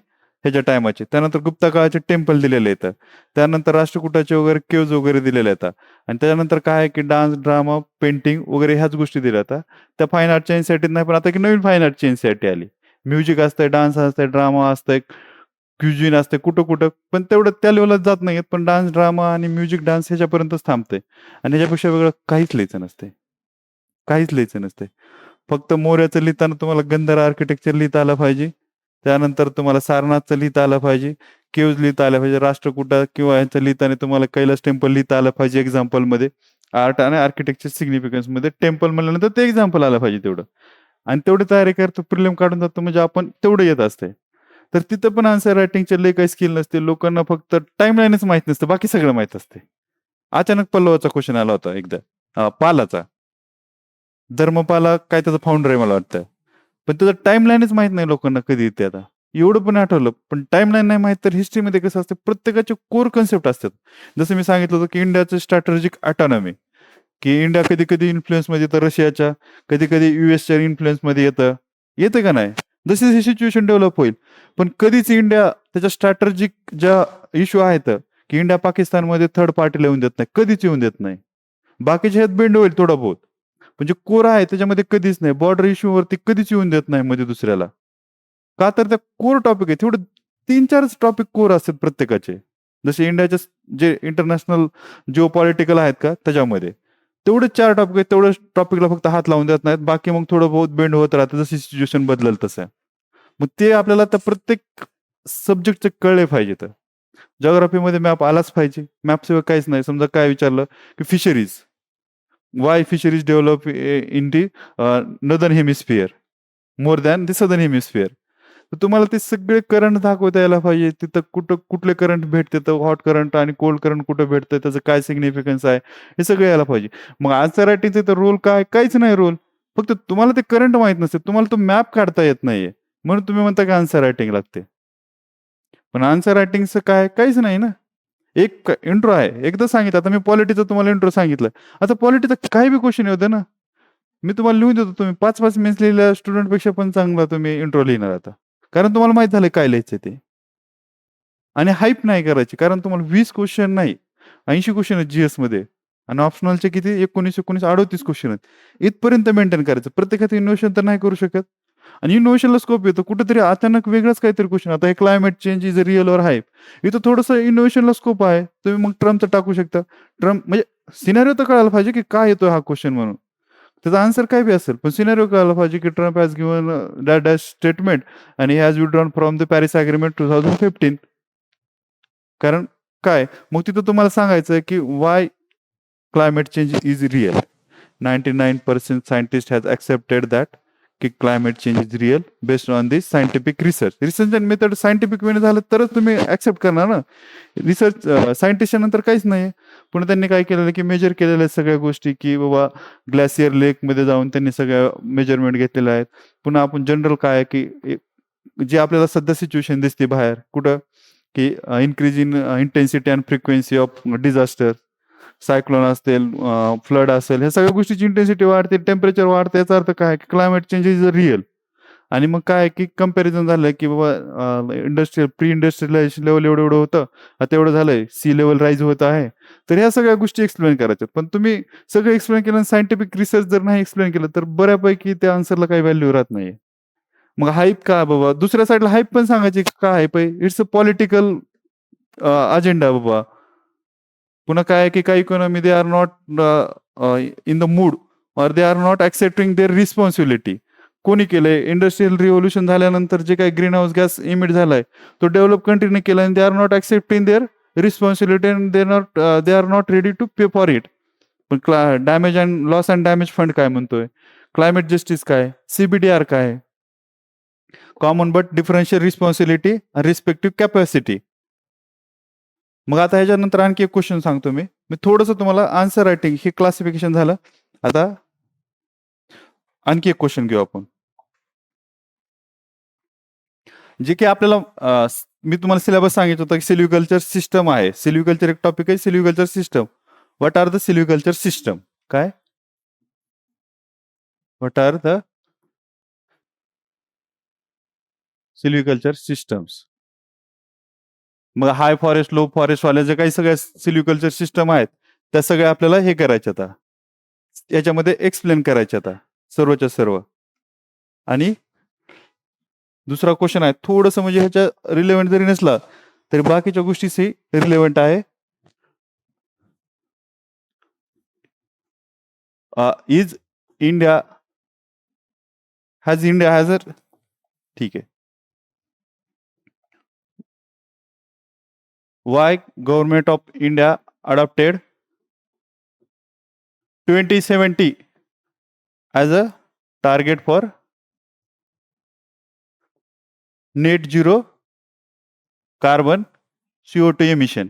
ह्याच्या टायमाचे. त्यानंतर गुप्ता काळाचे टेम्पल दिलेले आहेत. त्यानंतर राष्ट्रकूटाचे वगैरे केव्ज वगैरे दिलेले आहेत. आणि त्याच्यानंतर काय आहे की डान्स, ड्रामा, पेंटिंग वगैरे ह्याच गोष्टी दिल्या आता. त्या फाईन आर्टच्या इन्स्टिट्यूट नाही, पण आता की नवीन फाईन आर्टची इन्स्टिट्यूट आली. म्युझिक असतंय, डान्स असतंय, ड्रामा असतंय, क्युझिन असते, कुठं कुठं, पण तेवढं त्या लेवलात जात नाहीयेत. पण डान्स, ड्रामा आणि म्युझिक, डान्स ह्याच्यापर्यंतच थांबते. आणि ह्याच्यापेक्षा वेगळं काहीच लिहायचं नसते. काहीच लिहायचं नसते. फक्त मोर्याचं लिहिताना तुम्हाला गंधर्व आर्किटेक्चर लिहिता आलं पाहिजे. त्यानंतर तुम्हाला सारनाथचं लिहिता आलं पाहिजे, केव्ज लिहिता आलं पाहिजे, राष्ट्रकूटा किंवा यांचं लिहिताना तुम्हाला कैलास टेम्पल लिहिता आलं पाहिजे एक्झाम्पलमध्ये. आर्ट आणि आर्किटेक्चर सिग्निफिकन्समध्ये टेम्पल म्हणल्यानंतर ते एक्झाम्पल आलं पाहिजे तेवढं. आणि तेवढी तयारी करतो, प्रिलिम काढून जातो, म्हणजे आपण तेवढं येत असते. तर तिथं पण आन्सर रायटिंगचे लय काही स्किल नसते. लोकांना फक्त टाइमलाईनच माहित नसतं, बाकी सगळं माहित असते. अचानक पल्लवाचा क्वेश्चन आला होता एकदा, पालाचा. धर्मपाला काय त्याचा फाउंडर आहे मला वाटतं. पण त्याचं टाइमलाईनच माहित नाही लोकांना कधी येते आता. एवढं पण आठवलं, पण टाइमलाईन नाही माहित. तर हिस्ट्रीमध्ये कसं असतं, प्रत्येकाचे कोर कन्सेप्ट असतात. जसं मी सांगितलं होतं की इंडियाचं स्ट्रॅटेजिक ऑटॉनॉमी, की इंडिया कधी कधी इन्फ्लुएन्समध्ये येतं रशियाच्या, कधी कधी युएसच्या इन्फ्लुएन्समध्ये येतं. येतं का नाही? जशी जशी सिच्युएशन डेव्हलप होईल. पण कधीच इंडिया त्याच्या स्ट्रॅटेजिक ज्या इश्यू आहेत, की इंडिया पाकिस्तानमध्ये थर्ड पार्टीला येऊन देत नाही, कधीच येऊन देत नाही. बाकीच्या ह्यात बेंड होईल थोडा बहुत, म्हणजे कोर आहे त्याच्यामध्ये कधीच नाही. बॉर्डर इश्यूवरती कधीच येऊन देत नाही मध्ये दुसऱ्याला. का तर त्या कोर टॉपिक आहे, तेवढं 3-4च टॉपिक कोर असतात प्रत्येकाचे. जसे इंडियाचे जे इंटरनॅशनल जिओ पॉलिटिकल आहेत का त्याच्यामध्ये तेवढे 4 टॉपिक आहेत. तेवढ्या टॉपिकला फक्त हात लावून देत नाहीत. बाकी मग थोडं बहुत बेंड होत राहतं, जशी सिच्युएशन बदलल तसं. मग ते आपल्याला त्या प्रत्येक सब्जेक्टचे कळले पाहिजे. तर जिओग्राफीमध्ये मॅप आलाच पाहिजे. मॅपशिवाय काहीच नाही. समजा काय विचारलं की fisheries, Y fisheries develop in the northern hemisphere more than the southern hemisphere. तर तुम्हाला ते सगळे करंट दाखवता यायला पाहिजे. तिथं कुठं कुठले करंट भेटते, तर हॉट करंट आणि कोल्ड करंट कुठं भेटतं, त्याचं काय सिग्निफिकन्स आहे, हे सगळं यायला पाहिजे. मग आन्सर रायटिंगचे तर रोल काय, काहीच नाही रोल. फक्त तुम्हाला ते करंट माहित नसते, तुम्हाला तो मॅप काढता येत नाहीये, म्हणून तुम्ही म्हणता की आन्सर रायटिंग लागते. पण आन्सर रायटिंगचं काय, काहीच नाही ना. एक इंट्रो आहे, एकदा सांगितलं. आता मी पॉलिटीचं तुम्हाला इंट्रो सांगितलं. आता पॉलिटीचा काही बी क्वेश्चन होतं ना, मी तुम्हाला लिहून देतो. तुम्ही 5-5 मिनिट्स लिहिलेल्या स्टुडंटपेक्षा पण चांगला तुम्ही इंट्रो लिहिणार आता. कारण तुम्हाला माहित झालंय काय लिहायचं ते. आणि हाईप नाही करायची, कारण तुम्हाला 20 क्वेश्चन नाही, 80 क्वेश्चन आहेत जीएसमध्ये. आणि ऑप्शनलचे किती 19 38 क्वेश्चन आहेत. इथपर्यंत मेंटेन करायचं. प्रत्येकात इनोव्हेशन तर नाही करू शकत. आणि इनोव्हेशनला स्कोप येतो. कुठेतरी अचानक वेगळंच काहीतरी क्वेश्चन. आता हे climate change is real or hype, इथं थोडंसं इनोव्हेशनला स्कोप आहे. तुम्ही मग ट्रम्पचं टाकू शकता. ट्रम्प म्हणजे सिनारिओ तर कळायला पाहिजे की काय येतोय हा क्वेश्चन म्हणून. त्याचा आन्सर काय बी असेल, पण सिनारिओ कळायला पाहिजे की Trump has given that dash statement आणि he has withdrawn from the Paris agreement 2015. कारण काय, मग तिथं तुम्हाला सांगायचं की why climate change is real. 99% scientist has accepted that की climate change is real based on this scientific research. Research and method scientific वेने झालं तरच तुम्ही ऍक्सेप्ट करणार ना. रिसर्च सायंटिस्टच्या नंतर काहीच नाही. पण त्यांनी काय केलेलं की मेजर केलेल्या आहेत सगळ्या गोष्टी, की बाबा ग्लेशियर लेकमध्ये जाऊन त्यांनी सगळ्या मेजरमेंट घेतलेल्या आहेत. पुन्हा आपण जनरल काय आहे की जे आपल्याला सध्या सिच्युएशन दिसते बाहेर कुठं, की increase in intensity and frequency of disaster, cyclone असतील, फ्लड असेल, ह्या सगळ्या गोष्टीची इंटेन्सिटी वाढते, टेम्परेचर वाढते. याचा अर्थ काय की क्लायमेट चेंज इज रिअल. आणि मग काय की कंपॅरिझन झालं की बाबा इंडस्ट्रियल प्री इंडस्ट्रियलायझेशन लेवल एवढं एवढं होतं, आता एवढं झालंय, सी लेवल राईज होत आहे. तर ह्या सगळ्या गोष्टी एक्सप्लेन करायच्या. पण तुम्ही सगळं एक्सप्लेन केलं, सायंटिफिक रिसर्च जर नाही एक्सप्लेन केलं, तर बऱ्यापैकी त्या आन्सरला काही व्हॅल्यू राहत नाही. मग हाईप का बाबा, दुसऱ्या साईडला हाईप पण सांगायची का हाईप आहे, इट्स अ पॉलिटिकल अजेंडा बाबा. पुन्हा काय आहे की काही economy they are not in the mood or they are not accepting their responsibility. कोणी केलंय, इंडस्ट्रियल रिव्होल्युशन झाल्यानंतर जे काही ग्रीन हाऊस गॅस इमिट झालाय तो डेव्हलप कंट्रीने केला, आणि they are not accepting their responsibility and they are not ready to pay for it. पण damage and loss and damage fund काय म्हणतोय, क्लायमेट जस्टिस काय, सीबीडीआर काय, common but differential responsibility respective capacity. मग आता ह्याच्यानंतर आणखी एक क्वेश्चन सांगतो मी. थोडंसं तुम्हाला आन्सर रायटिंग हे क्लासिफिकेशन झालं. आता आणखी एक क्वेश्चन घेऊ आपण, जे की आपल्याला मी तुम्हाला सिलेबस सांगितलं होतं की सिल्व्हिकल्चर सिस्टम आहे. सिल्व्हिकल्चर एक टॉपिक आहे, silviculture system. What are the silviculture system, काय what are the silviculture systems. मग हाय फॉरेस्ट, लो फॉरेस्ट वाल्या जे काही सगळ्या सिल्व्हिकल्चर सिस्टम आहेत त्या सगळ्या आपल्याला हे करायच्या आता, याच्यामध्ये एक्सप्लेन करायच्या आता सर्वच्या सर्व. आणि दुसरा क्वेश्चन आहे थोडस म्हणजे ह्याच्या रिलेव्हंट जरी नसला तरी बाकीच्या गोष्टीही रिलेव्हंट आहे. इज इंडिया हॅज अ, ठीक आहे. Y government of India adopted 2070 as a target for net zero carbon CO2 emission.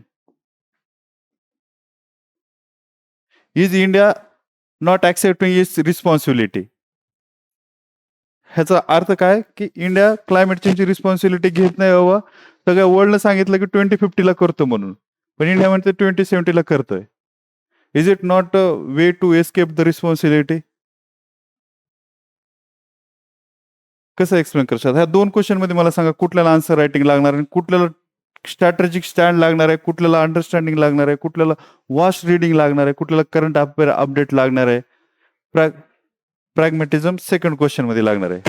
Is India not accepting its responsibility? ह्याचा अर्थ काय की इंडिया क्लायमेट चेंजची रिस्पॉन्सिबिलिटी घेत नाही बाबा. सगळ्या वर्ल्डला सांगितलं की 2050 करतो म्हणून, पण इंडिया म्हणते 2070 करतोय. Is it not a way to escape the responsibility? कसं एक्सप्लेन करशात? ह्या दोन क्वेश्चन मध्ये मला सांगा कुठल्याला आन्सर रायटिंग लागणार आणि कुठल्याला स्ट्रॅटेजिक स्टँड लागणार आहे, कुठल्याला अंडरस्टँडिंग लागणार आहे, कुठल्याला वॉश रिडिंग लागणार आहे, कुठल्याला करंट अफेअर अपडेट लागणार आहे, प्रॅग्मॅटिझम सेकंड क्वेश्चन मध्ये लागणार आहे.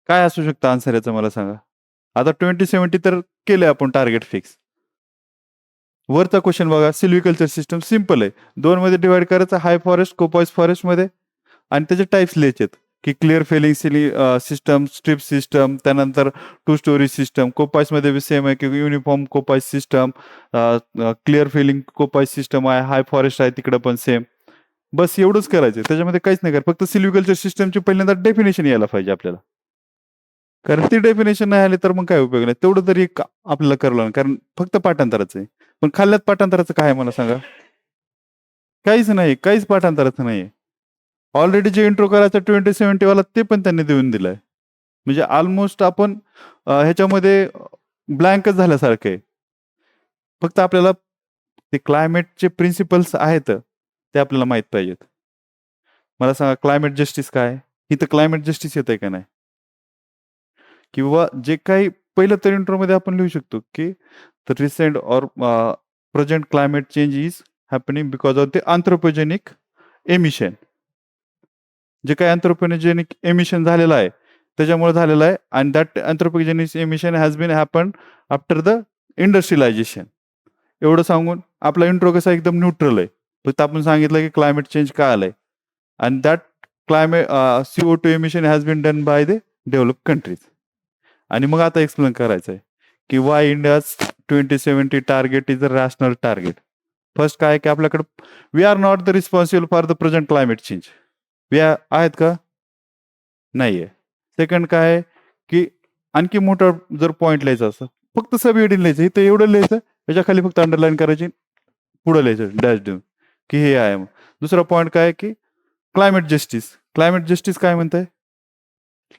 काय असू शकतं आन्सर याचं मला सांगा. आता 2070 तर केले आपण टार्गेट फिक्स. वरचा क्वेश्चन बघा, सिल्व्हिकल्चर सिस्टम सिम्पल आहे, दोन मध्ये डिवाइड करायचं, हाय फॉरेस्ट कोपॉइस फॉरेस्ट मध्ये, आणि त्याचे टाइप्स लिहायचे की clear felling system, strip system, त्यानंतर 2 स्टोरी सिस्टम. कोपाइस मध्ये सेम आहे की uniform coppice system, clear felling coppice system आहे, हाय फॉरेस्ट आहे तिकडे पण सेम. बस एवढंच करायचं, त्याच्यामध्ये काहीच नाही करायचं. फक्त सिल्व्हिकल्चर सिस्टमची पहिल्यांदा डेफिनेशन यायला पाहिजे आपल्याला, कारण ती डेफिनेशन नाही आली तर मग काय उपयोग नाही. तेवढं तरी आपल्याला करावं, कारण फक्त पाठांतराचं आहे. पण खाल्ल्यात पाठांतराचं काय आहे मला सांगा? काहीच नाही, काहीच पाठांतराचं नाही. ऑलरेडी जे इंट्रो करायचं 2070 वाला ते पण त्यांनी देऊन दिलाय. म्हणजे ऑलमोस्ट आपण ह्याच्यामध्ये ब्लँकच झाल्यासारखं आहे. फक्त आपल्याला ते क्लायमेटचे प्रिन्सिपल्स आहेत ते आपल्याला माहित पाहिजेत. मला सांगा क्लायमेट जस्टिस काय? इथं क्लायमेट जस्टिस येत आहे का नाही? किंवा जे काही पहिलं तर इंट्रोमध्ये आपण लिहू शकतो की the recent or present climate change is happening because of the anthropogenic emission. जे काही अँथ्रोपोजेनिक एमिशन झालेलं आहे त्याच्यामुळे झालेलं आहे, आणि that anthropogenic emission has been happen after the industrialization. एवढं सांगून आपला इंट्रो कसा एकदम न्यूट्रल आहे. फक्त आपण सांगितलं की क्लायमेट चेंज काय आलंय, आणि that climate CO2 emission has been done by the develop countries. आणि मग आता एक्सप्लेन करायचं आहे की why India's 2070 target is a rational target. First काय की आपल्याकडे we are not the responsible for the present climate change. We आहेत का? नाहीये. सेकंड काय आहे की आणखी मोठा जर पॉईंट लिहायचा असं फक्त सब हेडिंग लिहायचं, इथं एवढं लिहायचं, त्याच्या खाली फक्त अंडरलाईन करायची, पुढे लिहायचं डॅश देऊन की हे आहे. मग दुसरा पॉईंट काय आहे की क्लायमेट जस्टिस. क्लायमेट जस्टिस काय म्हणताय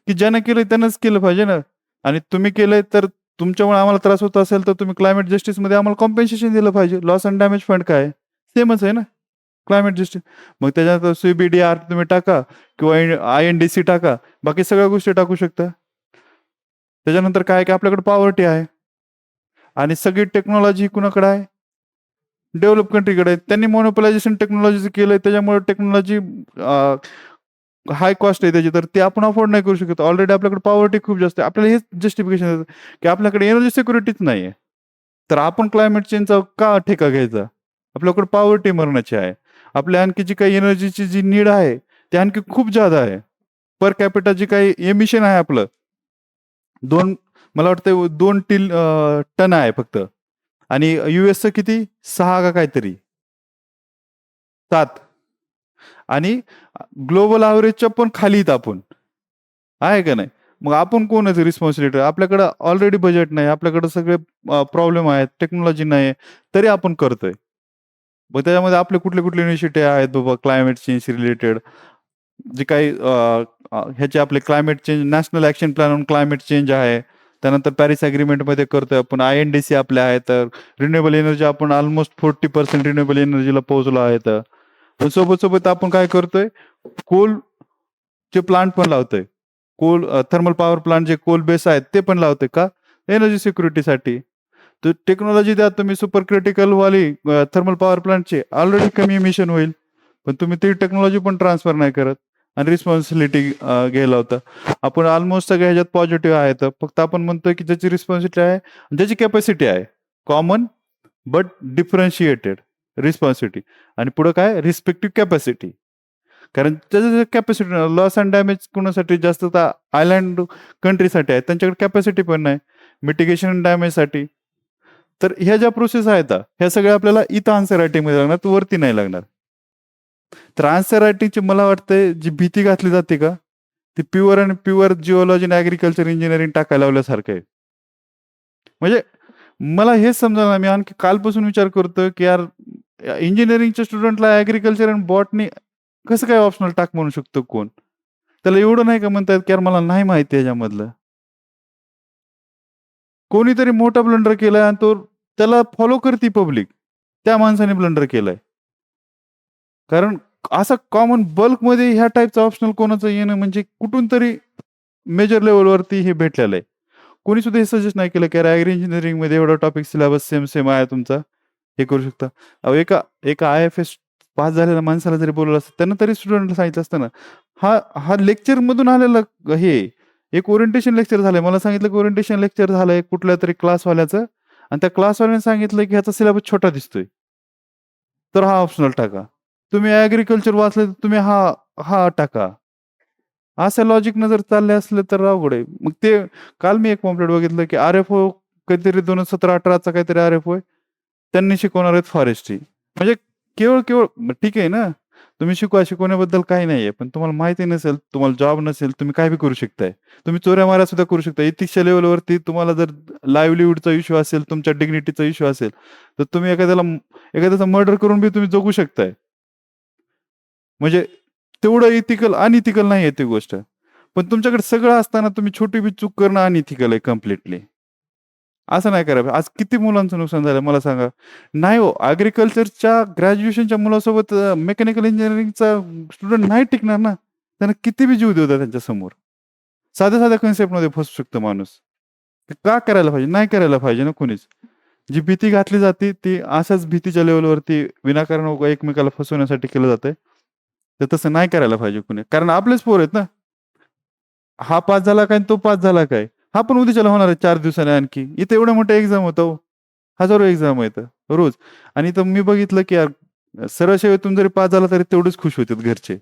की ज्यानं केलं त्यानंच केलं पाहिजे ना, आणि तुम्ही केलंय तर तुमच्यामुळे आम्हाला त्रास होत असेल तर तुम्ही क्लायमेट जस्टिस मध्ये आम्हाला कॉम्पेन्सेशन दिलं पाहिजे. लॉस अँड डॅमेज फंड काय सेमच आहे ना क्लायमेट जस्टिस. मग त्याच्यानंतर CBDR तुम्ही टाका किंवा INDC टाका, बाकी सगळ्या गोष्टी टाकू शकता. त्याच्यानंतर काय की आपल्याकडे पॉवर्टी आहे, आणि सगळी टेक्नॉलॉजी कुणाकडे आहे? डेव्हलप कंट्रीकडे आहे. त्यांनी मोनोपोलायझेशन टेक्नॉलॉजी केलंय, त्याच्यामुळे टेक्नॉलॉजी हाय कॉस्ट आहे त्याची, तर ते आपण अफोर्ड नाही करू शकत. ऑलरेडी आपल्याकडे पॉवर्टी खूप जास्त आहे. आपल्याला हेच जस्टिफिकेशन देतं की आपल्याकडे एनर्जी सिक्युरिटीच नाही आहे, तर आपण क्लायमेट चेंजचा का ठेका घ्यायचा? आपल्याकडे पॉवर्टी मरणाची आहे. आपल्या आणखी जी काही एनर्जीची जी नीड आहे ते आणखी खूप जादा आहे. पर कॅपिटा जी काही एमिशन आहे आपलं मला वाटतं 2 टन आहे फक्त, आणि US किती 6 का काहीतरी 7, आणि ग्लोबल ॲव्हरेजच्या पण खालीत आपण आहे का नाही? मग आपण कोणाच रिस्पॉन्सिबिलिटी? आपल्याकडे ऑलरेडी बजेट नाही, आपल्याकडे सगळे प्रॉब्लेम आहेत, टेक्नॉलॉजी नाही, तरी आपण करतोय. मग त्याच्यामध्ये आपले कुठले कुठले इनिशिएटिव्ह आहेत बाबा क्लायमेट चेंज रिलेटेड, जे काही ह्याचे आपले climate change national action plan on climate change आहे. त्यानंतर पॅरिस अग्रीमेंटमध्ये करतोय आपण. INDC आपले आहेत. तर रिन्युएबल एनर्जी आपण ऑलमोस्ट 40% रिन्युएबल एनर्जीला पोहोचलो आहेत. पण सोबत सोबत आपण काय करतोय, कोल चे प्लांट पण लावतोय. थर्मल पॉवर प्लांट जे कोल बेस आहेत ते पण लावतोय. का? एनर्जी सिक्युरिटीसाठी. तर टेक्नॉलॉजी द्या तुम्ही सुपर क्रिटिकल वाली थर्मल पॉवर प्लांटची, ऑलरेडी कमी इमिशन होईल. पण तुम्ही ती टेक्नॉलॉजी पण ट्रान्सफर नाही करत आणि रिस्पॉन्सिबिलिटी घ्यायला होता. आपण ऑलमोस्ट सगळ्या ह्याच्यात पॉझिटिव्ह आहेत. फक्त आपण म्हणतोय की ज्याची रिस्पॉन्सिबिलिटी आहे, ज्याची कॅपॅसिटी आहे, कॉमन बट डिफरन्शिएटेड रिस्पॉन्सिबिलिटी, आणि पुढे काय रिस्पेक्टिव्ह कॅपॅसिटी. कारण त्याचं कॅपॅसिटी लॉस अँड डॅमेज कोणासाठी जास्त तर आयलँड कंट्रीसाठी आहे, त्यांच्याकडे कॅपॅसिटी पण नाही मिटिगेशन डॅमेजसाठी. तर ह्या ज्या प्रोसेस आहेत ह्या सगळ्या आपल्याला इथं आन्सर रायटिंगमध्ये लागणार, तर वरती नाही लागणार. तर आन्सर रायटिंगची मला वाटतंय जी भीती घातली जाते का, ती प्युअर आणि प्युअर जिओलॉजी आणि ॲग्रिकल्चर इंजिनिअरिंग टाकायला लावल्यासारखं आहे. म्हणजे मला हेच समजा, मी आणखी कालपासून विचार करतोय की यार इंजिनिअरिंगच्या स्टुडंटला ॲग्रिकल्चर आणि बॉटनी कसं काय ऑप्शनल टाक म्हणू शकतो कोण? त्याला एवढं नाही का म्हणतात की यार मला नाही माहिती याच्यामधलं. कोणीतरी मोठा ब्लंडर केलाय आणि तो त्याला फॉलो करते पब्लिक. त्या माणसाने ब्लंडर केलाय. कारण असं कॉमन बल्कमध्ये ह्या टाइपचं ऑप्शनल कोणाचं येणं म्हणजे कुठून तरी मेजर लेव्हलवरती हे भेटलेलं आहे. कोणी सुद्धा हे सजेस्ट नाही केलं की यार ॲग्री इंजिनिअरिंगमध्ये एवढा टॉपिक सिलेबस सेम आहे तुमचा, हे करू शकता. अहो एका एका IFS पास झालेल्या माणसाला जरी बोलवलं असतं, त्यानं तरी स्टुडंटला सांगितलं असतं ना. हा हा लेक्चरमधून आलेला हे एक ओरिएंटेशन लेक्चर झालंय. मला सांगितलं की ओरिएंटेशन लेक्चर झालंय कुठल्यातरी क्लासवाल्याचं, आणि त्या क्लासवाल्याने सांगितलं की ह्याचा सिलेबस छोटा दिसतोय. तर हा ऑप्शनल टाका. तुम्ही ॲग्रिकल्चर वाचलं तर तुम्ही हा हा टाका. असं लॉजिकनं जर चालले असले तर अवघड आहे. मग ते काल मी एक पॉम्पलेट बघितलं की RFO काहीतरी 2017-18चा काहीतरी RFO आहे. त्यांनी शिकवणार आहेत फॉरेस्ट्री. म्हणजे केवळ ठीक आहे ना, तुम्ही शिकवण्याबद्दल काही नाहीये. पण तुम्हाला माहिती नसेल, तुम्हाला जॉब नसेल, तुम्ही काय बी करू शकताय. तुम्ही चोऱ्या-माऱ्या सुद्धा करू शकता. एथिक्सच्या लेव्हलवरती तुम्हाला जर लाईव्हलीहूडचा इश्यू असेल, तुमच्या डिग्निटीचा इश्यू असेल, तर तुम्ही एखाद्याचा मर्डर करून बी तुम्ही जगू शकताय. म्हणजे तेवढं अनइथिकल नाहीये ती गोष्ट. पण तुमच्याकडे सगळं असताना तुम्ही छोटी बी चूक करणं अनइथिकल आहे कंप्लीटली. असं नाही करायला पाहिजे. आज किती मुलांचं नुकसान झालं मला सांगा. नाही हो, ॲग्रिकल्चरच्या ग्रॅज्युएशनच्या मुलासोबत मेकॅनिकल इंजिनिअरिंगचा स्टुडंट नाही टिकणार ना. त्यांना किती बी जीव देऊ द्या त्यांच्यासमोर. साध्या-साध्या कन्सेप्टमध्ये फसू शकतो माणूस. ते का करायला पाहिजे? नाही करायला पाहिजे ना कोणीच. जी भीती घातली जाते ती अशाच भीतीच्या लेव्हलवरती विनाकारण एकमेकाला फसवण्यासाठी केलं जातंय. तर तसं नाही करायला पाहिजे कुणी. कारण आपलेच पोर आहेत ना. हा पास झाला काय आणि तो पास झाला काय? हा पण उद्याच्याला होणार आहे 4 दिवसांनी आणखी. इथे एवढ्या मोठ्या एक्झाम होतं हो. हजारो एक्झाम आहेत रोज. आणि इथं मी बघितलं की यार सरळ सेवेतून जरी पास झाला तरी तेवढेच खुश होतात घरचे.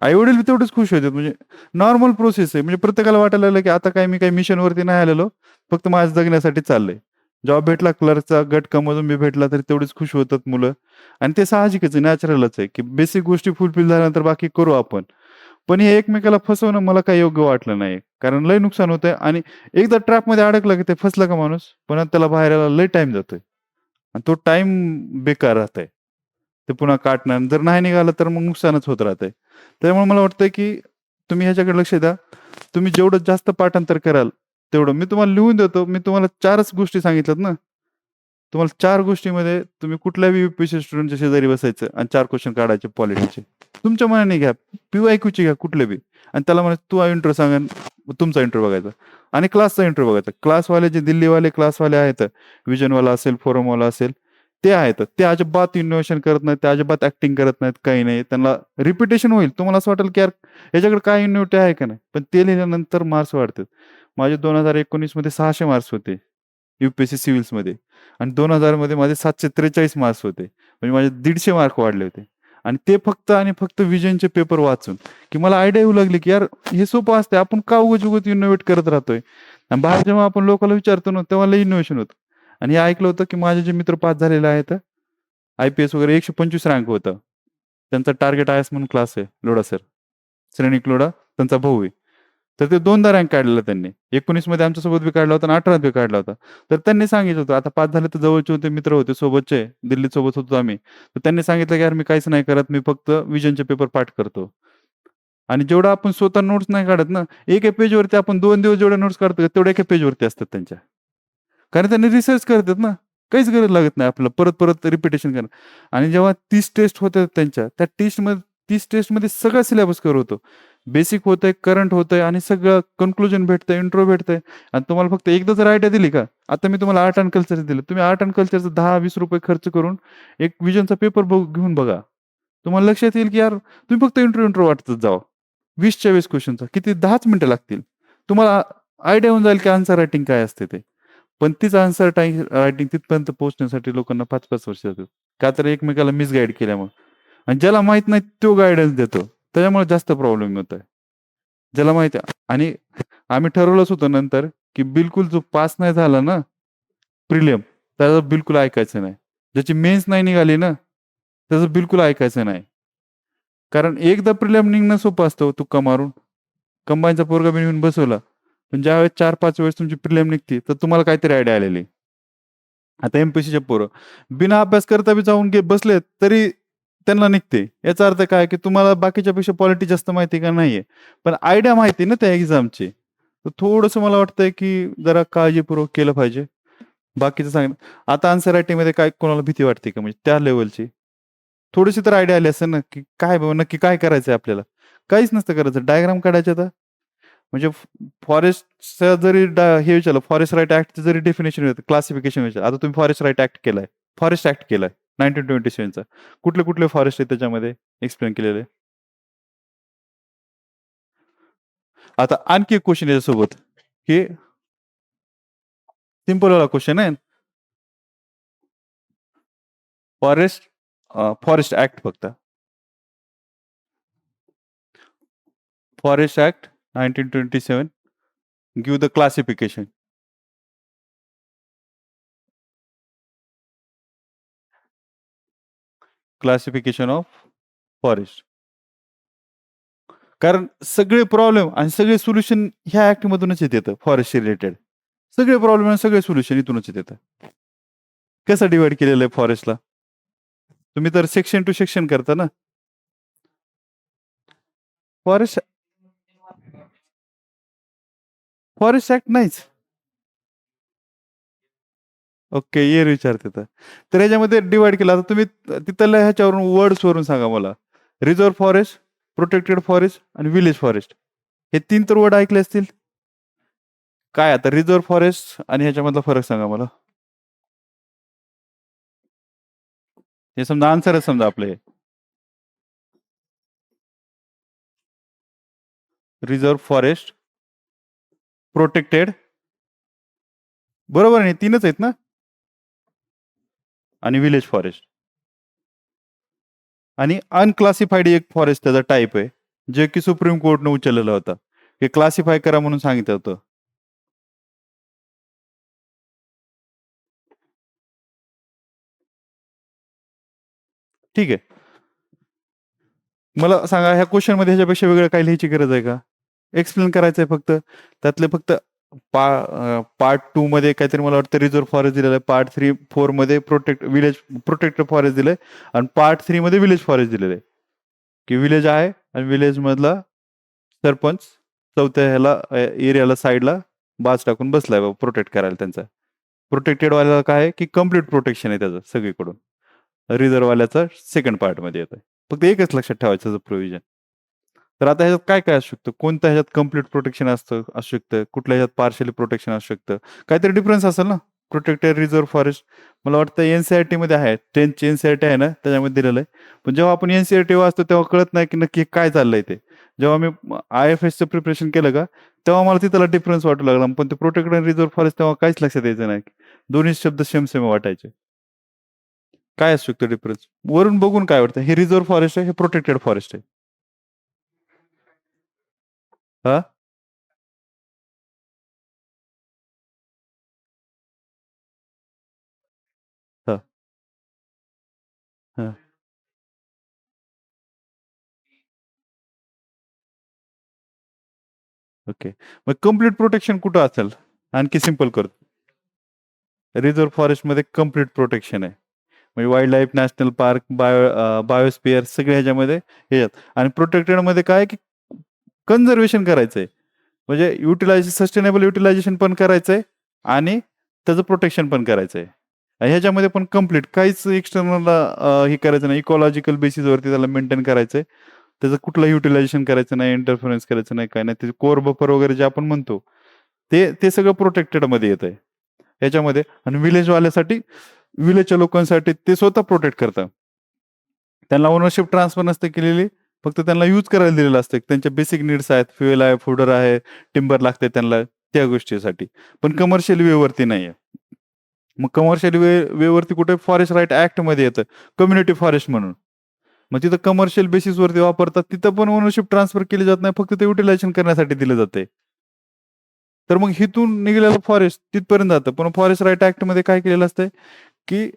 आई-वडील बी तेवढेच खुश होतात. म्हणजे नॉर्मल प्रोसेस आहे. म्हणजे प्रत्येकाला वाटायला लागलं की आता काय मी काही मिशनवरती नाही आलेलो. फक्त माझं जगण्यासाठी चाललंय. जॉब भेटला क्लर्कचा, गट कमवून बी भेटला तरी तेवढेच खुश होतात मुलं. आणि ते साहजिकच आहे, नॅचरलच आहे की बेसिक गोष्टी फुलफिल झाल्यानंतर बाकी करू आपण. पण हे एकमेकाला फसवणं मला काही योग्य वाटलं नाही. कारण लय नुकसान होतंय आणि एकदा ट्रॅपमध्ये अडकलं की ते फसलं का माणूस, पुन्हा त्याला बाहेर यायला लय टाईम जातोय. आणि तो टाईम बेकार राहतंय. ते पुन्हा काढणं आणि जर नाही निघालं तर मग नुकसानच होत राहतंय. त्यामुळे मला वाटतंय की तुम्ही ह्याच्याकडे लक्ष द्या. तुम्ही जेवढं जास्त पाठांतर कराल तेवढं. मी तुम्हाला लिहून देतो. मी तुम्हाला 4च गोष्टी सांगितल्यात ना. तुम्हाला 4 गोष्टीमध्ये तुम्ही कुठल्याही UPSC स्टुडंटच्या शेजारी बसायचं आणि 4 क्वेश्चन काढायचे पॉलिटीचे. तुमच्या मनाने घ्या. PYQचे घ्या कुठले बी. आणि त्याला म्हणायचं तू इंट्रो सांग आणि तुमचा इंट्रो बघायचा. आणि क्लासचा इंट्रो बघायचा. क्लासवाले जे दिल्लीवाले क्लासवाले आहेत, व्हिजनवाला असेल, फोरमवाला असेल, ते आहेत. ते अजिबात इनोव्हेशन करत नाहीत. ते अजिबात ॲक्टिंग करत नाहीत, काही नाही. त्यांना रिपिटेशन होईल. तुम्हाला असं वाटेल की यार याच्याकडे काय इनोव्हेटिव्ह आहे का नाही. पण ते लिहिल्यानंतर मार्क्स वाढतात. माझे 2019 मध्ये 600 मार्क्स होते. UPSC सिव्हिल्समध्ये. आणि 2000 मध्ये माझे 743 मार्क्स होते. म्हणजे माझे 150 मार्क वाढले होते. आणि ते फक्त आणि फक्त व्हिजनचे पेपर वाचून, की मला आयडिया येऊ लागली, की यार हे सोपं असते. आपण का उगाच इनोव्हेट करत राहतोय. आणि बाहेर जेव्हा आपण लोकांना विचारतो ना, तेव्हा लई इनोव्हेशन होतं. आणि हे ऐकलं होतं, की माझे जे मित्र पास झालेले आहेत, IPS वगैरे 125 रँक होतं. त्यांचा टार्गेट IAS म्हणून क्लास आहे, लोढा सर. श्रेणिक लोढा त्यांचा भाऊ आहे. तर ते 2दा रँक काढलेला त्यांनी. 19 मध्ये आमच्यासोबत बी काढला होता आणि 18त बी काढला होता. तर त्यांनी सांगितलं होतं, आता पास झाले तर जवळचे होते, मित्र होते, सोबतचे, दिल्लीत सोबत होतो आम्ही. तर त्यांनी सांगितलं, की "यार मी काहीच नाही करत, मी फक्त व्हिजनचे पेपर पाठ करतो." आणि जेवढं आपण स्वतः नोट्स नाही काढत ना, एका पेजवरती आपण 2 दिवस जेवढ्या नोट्स काढतो, तेवढ्या एका पेजवरती असतात त्यांच्या. कारण त्यांनी रिसर्च करतात ना. काहीच गरज लागत नाही आपल्याला परत रिपिटेशन करणं. आणि जेव्हा 30 टेस्ट होतात त्यांच्या, त्या 30 टेस्टमध्ये सगळा सिलेबस कव्हर होतो. बेसिक होतंय, करंट होतंय आणि सगळं कन्क्लुजन भेटतंय, इंट्रो भेटतंय आणि तुम्हाला फक्त एकदा जर आयडिया दिली का, आता मी तुम्हाला आर्ट अँड कल्चर दिलं. तुम्ही आर्ट अँड कल्चरचं ₹10-20 खर्च करून एक विजनचा पेपर घेऊन बघा. तुम्हाला लक्षात येईल की यार तुम्ही फक्त इंट्रो वाटतच जावा. 20च्या 20 क्वेश्चनचा किती 10च मिनिटं लागतील. तुम्हाला आयडिया होऊन जाईल की आन्सर रायटिंग काय असते ते. पण तीच आन्सर रायटिंग तिथपर्यंत पोहोचण्यासाठी लोकांना 5-5 वर्ष जातात. का तर एकमेकाला मिसगाईड केल्यामुळे. आणि ज्याला माहित नाही तो गाईडन्स देतो. त्याच्यामुळे जास्त प्रॉब्लेम होतोय. ज्याला माहिती आहे आणि आम्ही ठरवलंच होतं नंतर, की बिलकुल जो पास नाही झाला ना प्रिलिम, त्याचं बिलकुल ऐकायचं नाही. ज्याची मेन्स नाही निघाली ना, त्याचं बिलकुल ऐकायचं नाही. कारण एकदा प्रिलिम निघणं सोपं असतं हो तुक्का मारून. कंबाईनचा पोरगा बिन येऊन बसवला. पण ज्यावेळेस 4-5 वेळेस तुमची प्रिलिम निघते, तर तुम्हाला काहीतरी आयडिया आलेली. आता एम-पी-एस-सीचे पोरं बिना अभ्यास करता बी जाऊन बसलेत, तरी त्यांना निघते. याचा अर्थ काय, की तुम्हाला बाकीच्यापेक्षा पॉलिटी जास्त माहिती का नाहीये. पण आयडिया माहिती ना त्या एक्झामची. तर थोडंसं मला वाटतंय, की जरा काळजीपूर्वक केलं पाहिजे. बाकीचं सांग आता आन्सर रायटिंगमध्ये काय कोणाला भीती वाटते का म्हणजे त्या लेव्हलची? थोडीशी तर आयडिया आली असेल ना, की काय बाबा नक्की काय करायचंय आपल्याला? काहीच नसतं करायचं. डायग्राम काढायच्या आता. म्हणजे फॉरेस्टचं जरी हे विचारलं, फॉरेस्ट राईट ॲक्टचं जरी डेफिनेशन क्लासिफिकेशन विचारलं. आता तुम्ही फॉरेस्ट राईट ॲक्ट केलाय. फॉरेस्ट ॲक्ट केलाय 1927चा. कुठले फॉरेस्ट आहे त्याच्यामध्ये एक्सप्लेन केलेले? आता आणखी एक क्वेश्चन याच्यासोबत, की सिंपल वाला क्वेश्चन आहे. फॉरेस्ट ॲक्ट फक्त. Forest act 1927 give the classification. Classification of forest. कारण सगळे प्रॉब्लेम आणि सगळे सोल्युशन ह्या ऍक्ट मधूनच येतात फॉरेस्ट रिलेटेड. सगळे प्रॉब्लेम आणि सगळे सोल्युशन इथूनच येतात. कसं डिवाइड केलेलं आहे फॉरेस्टला? तुम्ही तर सेक्शन टू सेक्शन करता ना. फॉरेस्ट फॉरेस्ट ऍक्ट नाहीच. ओके, येर विचारते तर याच्यामध्ये डिवाइड केला. आता तुम्ही तिथल्या ह्याच्यावरून वर्ड्स वरून सांगा मला. रिझर्व्ह फॉरेस्ट, प्रोटेक्टेड फॉरेस्ट आणि विलेज फॉरेस्ट. हे 3 तर वर्ड ऐकले असतील. काय आता रिझर्व्ह फॉरेस्ट आणि ह्याच्यामधला फरक सांगा मला. हे समजा आन्सरच समजा आपलं हे. रिझर्व्ह फॉरेस्ट, प्रोटेक्टेड, बरोबर आहे, 3च आहेत ना? आणि विलेज फॉरेस्ट. आणि अनक्लासिफाईड एक फॉरेस्ट त्याचा टाईप आहे, जे की सुप्रीम कोर्टनं उचललेला होता. हे क्लासिफाय करा म्हणून सांगितलं होतं. ठीक आहे. मला सांगा ह्या क्वेश्चन मध्ये ह्याच्यापेक्षा वेगळं काही लिहायची गरज आहे का? एक्सप्लेन करायचंय फक्त. त्यातले फक्त पार्ट 2 मध्ये काहीतरी मला वाटतं रिझर्व्ह फॉरेस्ट दिलेलं आहे. पार्ट 4 मध्ये प्रोटेक्टेड फॉरेस्ट दिलंय आणि पार्ट 3 मध्ये विलेज फॉरेस्ट दिलेलं आहे. की विलेज आहे आणि विलेज मधला सरपंच चौथ्या ह्याला एरियाला साईडला बाज टाकून बसलाय बाबा प्रोटेक्ट करायला त्यांचा. प्रोटेक्टेड वाल्याला काय आहे की कम्प्लीट प्रोटेक्शन आहे त्याचं सगळीकडून. रिझर्व्ह वाल्याचा सेकंड पार्ट मध्ये येतोय. फक्त एकच लक्षात ठेवायचं प्रोव्हिजन. तर आता ह्याच्यात काय काय असू शकतं? कोणत्या ह्याच्यात कम्प्लीट प्रोटेक्शन असू शकतं, कुठल्या ह्याच्यात पार्शियली प्रोटेक्शन असू शकतं. काहीतरी डिफरन्स असेल ना. प्रोटेक्टेड रिझर्व्ह फॉरेस्ट मला वाटतं एनसीआरटी मध्ये आहे. 10th एनसीआरटी आहे ना, त्याच्यामध्ये दिलेलं आहे. पण जेव्हा आपण एनसीआरटी वाचतो तेव्हा कळत नाही की नक्की काय चाललंय ते. जेव्हा मी IFSचं प्रिपरेशन केलं का, तेव्हा मला तिथला डिफरन्स वाटू लागला. पण ते प्रोटेक्टेड आणि रिझर्व्ह फॉरेस्ट तेव्हा काहीच लक्षात यायचं नाही. दोन्ही शब्द सेम सेम वाटायचे. काय असू शकतो डिफरन्स? वरून बघून काय वाटतं? हे रिझर्व्ह फॉरेस्ट आहे, हे प्रोटेक्टेड फॉरेस्ट आहे. हा? हा. हा. ओके. मग कंप्लीट प्रोटेक्शन कुठं असेल? आणखी सिंपल करतो. रिझर्व्ह फॉरेस्टमध्ये कंप्लीट प्रोटेक्शन आहे. म्हणजे wild life, national park, biosphere सगळे ह्याच्यामध्ये हे आहेत. आणि प्रोटेक्टेडमध्ये काय आहे की कन्झर्वेशन करायचंय. म्हणजे सस्टेनेबल युटिलायझेशन पण करायचंय आणि त्याचं प्रोटेक्शन पण करायचंय. आणि ह्याच्यामध्ये पण कंप्लीट काहीच एक्सटर्नल हे करायचं नाही. इकॉलॉजिकल बेसिसवरती त्याला मेंटेन करायचंय. त्याचं कुठलं युटिलायझेशन करायचं नाही, इंटरफरन्स करायचं नाही, काय नाही. त्याचे कोर बफर वगैरे जे आपण म्हणतो ते ते सगळं प्रोटेक्टेड मध्ये येत आहे याच्यामध्ये. आणि विलेजवाल्यासाठी, विलेजच्या लोकांसाठी ते स्वतः प्रोटेक्ट करतात. त्यांना ओनरशिप ट्रान्सफर नसते केलेली, फक्त त्यांना यूज करायला दिलेलं असतं. त्यांच्या बेसिक नीड्स आहेत, फ्युएल आहे, फूडर आहे, टिंबर लागते त्यांना त्या गोष्टीसाठी. पण कमर्शियल वेवरती नाही आहे. मग कमर्शियल वेवरती कुठे फॉरेस्ट राईट ऍक्ट मध्ये येतं कम्युनिटी फॉरेस्ट म्हणून. मग तिथं कमर्शियल बेसिसवरती वापरतात, तिथं पण ओनरशिप ट्रान्सफर केली जात नाही, फक्त ते युटिलायझेशन करण्यासाठी दिलं जाते. तर मग हिथून निघालेलं फॉरेस्ट तिथपर्यंत जातं. पण फॉरेस्ट राईट ऍक्ट मध्ये काय केलेलं असतंय की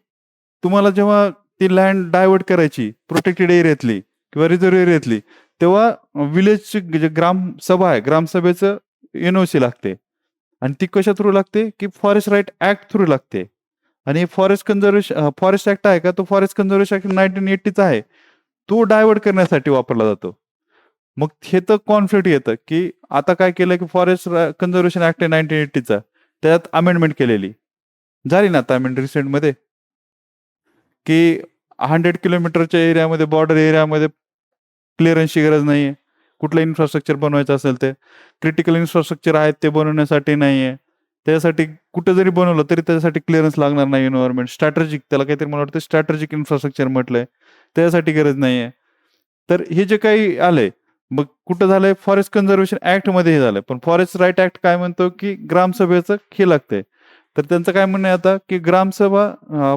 तुम्हाला जेव्हा ती लँड डायव्हर्ट करायची प्रोटेक्टेड एरियातली किंवा रिझर्व्ह एरियातली, तेव्हा विलेजची जे ग्रामसभा आहे, ग्रामसभेचं एनओसी लागते. आणि ती कशा थ्रू लागते की फॉरेस्ट राईट ऍक्ट थ्रू लागते. आणि फॉरेस्ट ऍक्ट आहे का, तो फॉरेस्ट कन्झर्वेशन ऍक्ट 1980चा आहे, तो डायव्हर्ट करण्यासाठी वापरला जातो. मग हे तर कॉन्फ्लिक्ट येतं की आता काय केलं की फॉरेस्ट कन्झर्वेशन ऍक्ट आहे 1980चा, त्यात अमेंडमेंट केलेली झाली ना आता अमेंड रिसेंटमध्ये, की 100 किलोमीटरच्या एरियामध्ये, बॉर्डर एरियामध्ये क्लिअरन्सची गरज नाहीये. कुठलं इन्फ्रास्ट्रक्चर बनवायचं असेल ते क्रिटिकल इन्फ्रास्ट्रक्चर आहेत ते बनवण्यासाठी नाहीये. त्यासाठी कुठं जरी बनवलं तरी त्याच्यासाठी क्लिअरन्स लागणार नाही. एन्व्हायरमेंट स्ट्रॅटेजिक, त्याला काहीतरी मला वाटतं स्ट्रॅटेजिक इन्फ्रास्ट्रक्चर म्हटलंय, त्यासाठी गरज नाहीये. तर हे जे काही आलंय, मग कुठं झालंय फॉरेस्ट कन्झर्वेशन ऍक्ट मध्ये हे झालंय. पण फॉरेस्ट राईट ऍक्ट काय म्हणतो की ग्रामसभेचं हे लागतंय. तर त्यांचं काय म्हणणं आहे आता की ग्रामसभा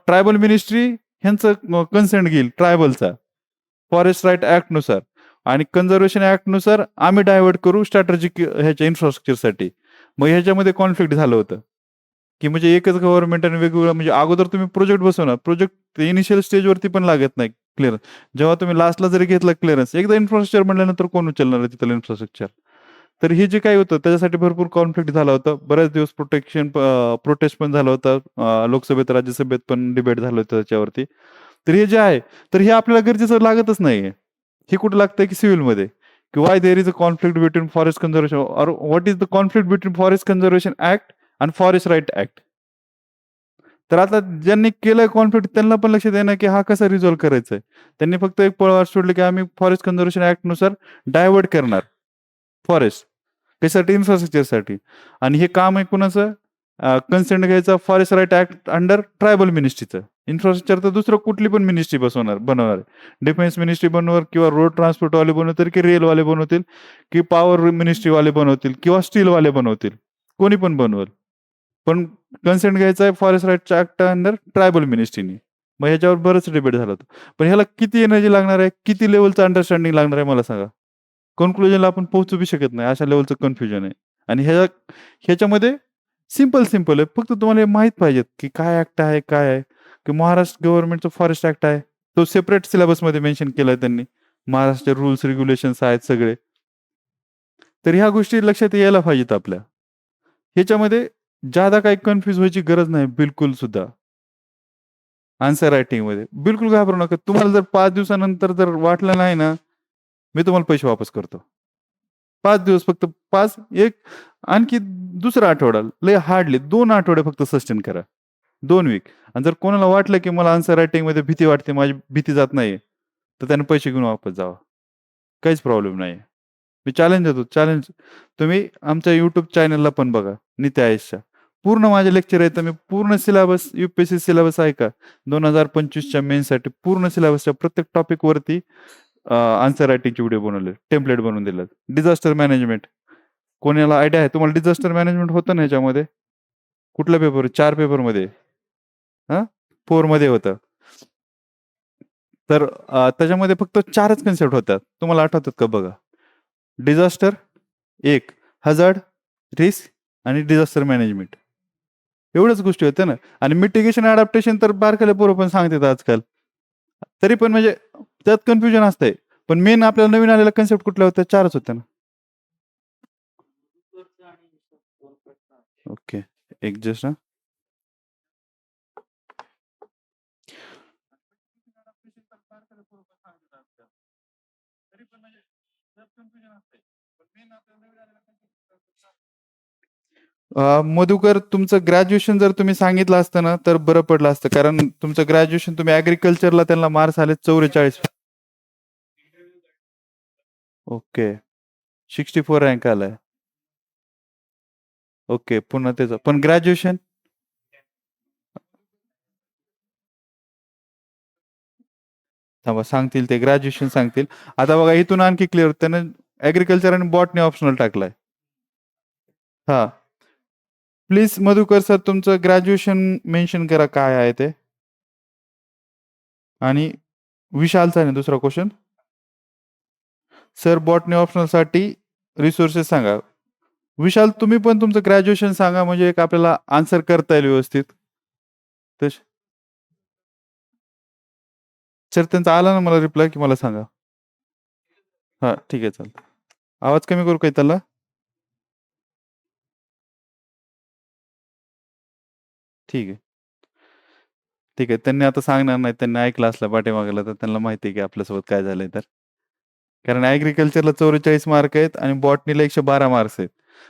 ट्रायबल मिनिस्ट्री ह्यांचं कन्सेंट घेईल ट्रायबलचा फॉरेस्ट राईट ऍक्ट नुसार, आणि कन्झर्वेशन ऍक्ट नुसार आम्ही डायव्हर्ट करू स्ट्रॅटेजिक ह्याच्या इन्फ्रास्ट्रक्चरसाठी. मग ह्याच्यामध्ये कॉन्फ्लिक्ट झालं होतं की म्हणजे एकच गव्हर्नमेंट आणि वेगवेगळं, म्हणजे अगोदर तुम्ही प्रोजेक्ट बसवणार, प्रोजेक्ट इनिशियल स्टेजवरती पण लागत नाही क्लिअरन्स. जेव्हा तुम्ही लास्टला जरी घेतला क्लिअरन्स, एकदा इन्फ्रास्ट्रक्चर म्हणल्यानंतर कोण उचलणार आहे तिथलं इन्फ्रास्ट्रक्चर. तर हे जे काही होतं त्याच्यासाठी भरपूर कॉन्फ्लिक्ट झाला होता. बऱ्याच दिवस प्रोटेस्ट पण झालं होतं. लोकसभेत, राज्यसभेत पण डिबेट झालं होतं त्याच्यावरती. तर हे जे आहे, तर हे आपल्याला गरजेचं लागतच नाहीये. हे कुठं लागतंय की सिव्हिलमध्ये, की why there is a conflict between forest conservation, or what is the conflict between forest conservation act आणि फॉरेस्ट राईट ऍक्ट. तर आता ज्यांनी केलंय कॉन्फ्लिक्ट त्यांना पण लक्ष देणं की हा कसा रिझॉल्व्ह करायचा आहे. त्यांनी फक्त एक पळवाट सोडली की आम्ही फॉरेस्ट कन्झर्वेशन ऍक्ट नुसार डायव्हर्ट करणार फॉरेस्ट, त्यासाठी इन्फ्रास्ट्रक्चरसाठी. आणि हे काम आहे कुणाचं, कन्सेंट घ्यायचा forest right act under tribal मिनिस्ट्रीचं. इन्फ्रास्ट्रक्चर तर दुसरं कुठली पण मिनिस्ट्री बनवणार, डिफेन्स मिनिस्ट्री बनवणार किंवा रोड ट्रान्सपोर्टवाले बनवतील की रेलवाले बनवतील की पॉवर मिनिस्ट्रीवाले बनवतील किंवा स्टीलवाले बनवतील, कोणी पण बनवल. पण कन्सेंट घ्यायचा आहे forest right act under tribal मिनिस्ट्रीनी. मग ह्याच्यावर बरंच डिबेट झालं होतं. पण ह्याला किती एनर्जी लागणार आहे, किती लेवलचं अंडरस्टँडिंग लागणार आहे मला सांगा. कन्क्लुजनला आपण पोहोचू बी शकत नाही, अशा लेवलचं कन्फ्युजन आहे. आणि ह्याच्यामध्ये सिंपल आहे, फक्त तुम्हाला हे माहित पाहिजेत की काय ऍक्ट आहे, काय आहे. की महाराष्ट्र गव्हर्नमेंटचं फॉरेस्ट ऍक्ट आहे, तो सेपरेट सिलेबसमध्ये मेन्शन केलाय त्यांनी. महाराष्ट्र रूल्स रेग्युलेशन्स आहेत सगळे. तर ह्या गोष्टी लक्षात यायला पाहिजेत आपल्या. ह्याच्यामध्ये जादा काही कन्फ्युज व्हायची गरज नाही बिलकुल सुद्धा. आन्सर रायटिंग मध्ये बिलकुल घाबरू नका. तुम्हाला जर 5 दिवसानंतर जर वाटलं नाही ना, मी तुम्हाला पैसे वापस करतो. 5 दिवस फक्त, 5 एक आणखी दुसरा आठवडा, लय हार्डली 2 आठवडे फक्त सस्टेन करा. 2 वीक. आणि जर कोणाला वाटलं की मला आन्सर रायटिंग मध्ये भीती वाटते, माझी भीती जात नाहीये, तर त्याने पैसे घेऊन वापस जावा. काहीच प्रॉब्लेम नाही. मी चॅलेंज देतो, चॅलेंज. तुम्ही आमच्या युट्यूब चॅनलला पण बघा, नित्य आयुषच्या. पूर्ण माझे लेक्चर आहेत. मी पूर्ण सिलेबस, युपीएससी सिलेबस आहे का 2025च्या मेन्ससाठी पूर्ण सिलेबसच्या प्रत्येक टॉपिक वरती आन्सर रायटिंगचे व्हिडिओ बनवले, टेम्पलेट बनवून दिलं. डिझास्टर मॅनेजमेंट, कोणाला आयडिया आहे तुम्हाला डिझास्टर मॅनेजमेंट होतं ना ह्याच्यामध्ये? कुठल्या पेपर? 4 पेपरमध्ये, हा 4 मध्ये होतं. तर त्याच्यामध्ये फक्त 4च कन्सेप्ट होत्या. तुम्हाला आठवतात का बघा? डिझास्टर एक, हझार्ड, रिस्क आणि डिझास्टर मॅनेजमेंट. एवढ्याच गोष्टी होत्या ना. आणि मिटिगेशन अडॅप्टेशन तर बारकाले पोरं पण सांगतात आजकाल. तरी पण म्हणजे त्यात कन्फ्युजन असतंय. पण मेन आपल्याला नवीन आलेला कन्सेप्ट कुठल्या होत्या? 4च होत्या ना. ओके, एक जस्ट ना. मधुकर, तुमचं ग्रॅज्युएशन जर तुम्ही सांगितलं असतं ना तर बरं पडलं असतं. कारण तुमचं ग्रॅज्युएशन तुम्ही ऍग्रिकल्चरला त्यांना मार्क्स आले 44. ओके. 64 रँक आलाय. ओके. पुन्हा त्याचं पण ग्रॅज्युएशन? थांबा सांगतील ते ग्रॅज्युएशन सांगतील. आता बघा इथून आणखी क्लिअर त्यानं ऍग्रिकल्चर आणि बॉटनी ऑप्शनल टाकलाय. हा. प्लीज मधुकर सर तुमचं ग्रॅज्युएशन मेन्शन करा काय आहे ते. आणि विशालचा आहे ना दुसरा क्वेश्चन. सर बॉटनी ऑप्शनल साठी रिसोर्सेस सांगा. विशाल तुम्ही पण तुमचं ग्रॅज्युएशन सांगा म्हणजे एक आपल्याला आन्सर करता येईल व्यवस्थित. तस सर त्यांचा आला ना मला रिप्लाय की मला सांगा. हा ठीक आहे चालतं. आवाज कमी करू काय त्याला? ठीक आहे. ठीक आहे. त्यांनी आता सांगणार नाही. त्यांनी ऐकलं असलं पाठीमागेला तर त्यांना माहिती आहे की आपल्यासोबत काय झालंय तर. कारण ऍग्रिकल्चरला 44 मार्क आहेत आणि बॉटनीला 112 मार्क्स आहेत.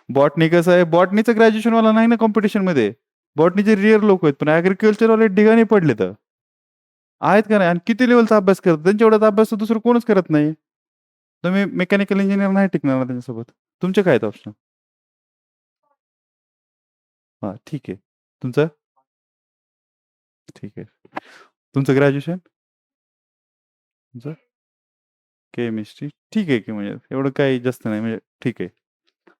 बॉटनी कसं आहे, बॉटनीचं ग्रॅज्युएशन वाला नाही ना कॉम्पिटिशन मध्ये. बॉटनीचे रिअर लोक आहेत, पण ऍग्रिकल्चर वाले ढिगाणी पडले तर आहेत का नाही. आणि किती लेवलचा अभ्यास करतात, त्यांच्या एवढाच अभ्यास तर दुसरं कोणच करत नाही. तुम्ही मेकॅनिकल इंजिनियर नाही टिकणार ना त्यांच्यासोबत. तुमचे काय आहेत ऑप्शन? हा ठीक आहे. तुमचं? ठीक आहे. तुमचं ग्रॅज्युएशन? तुमचं केमिस्ट्री ठीक आहे की, म्हणजे एवढं काही जास्त नाही, म्हणजे ठीक आहे.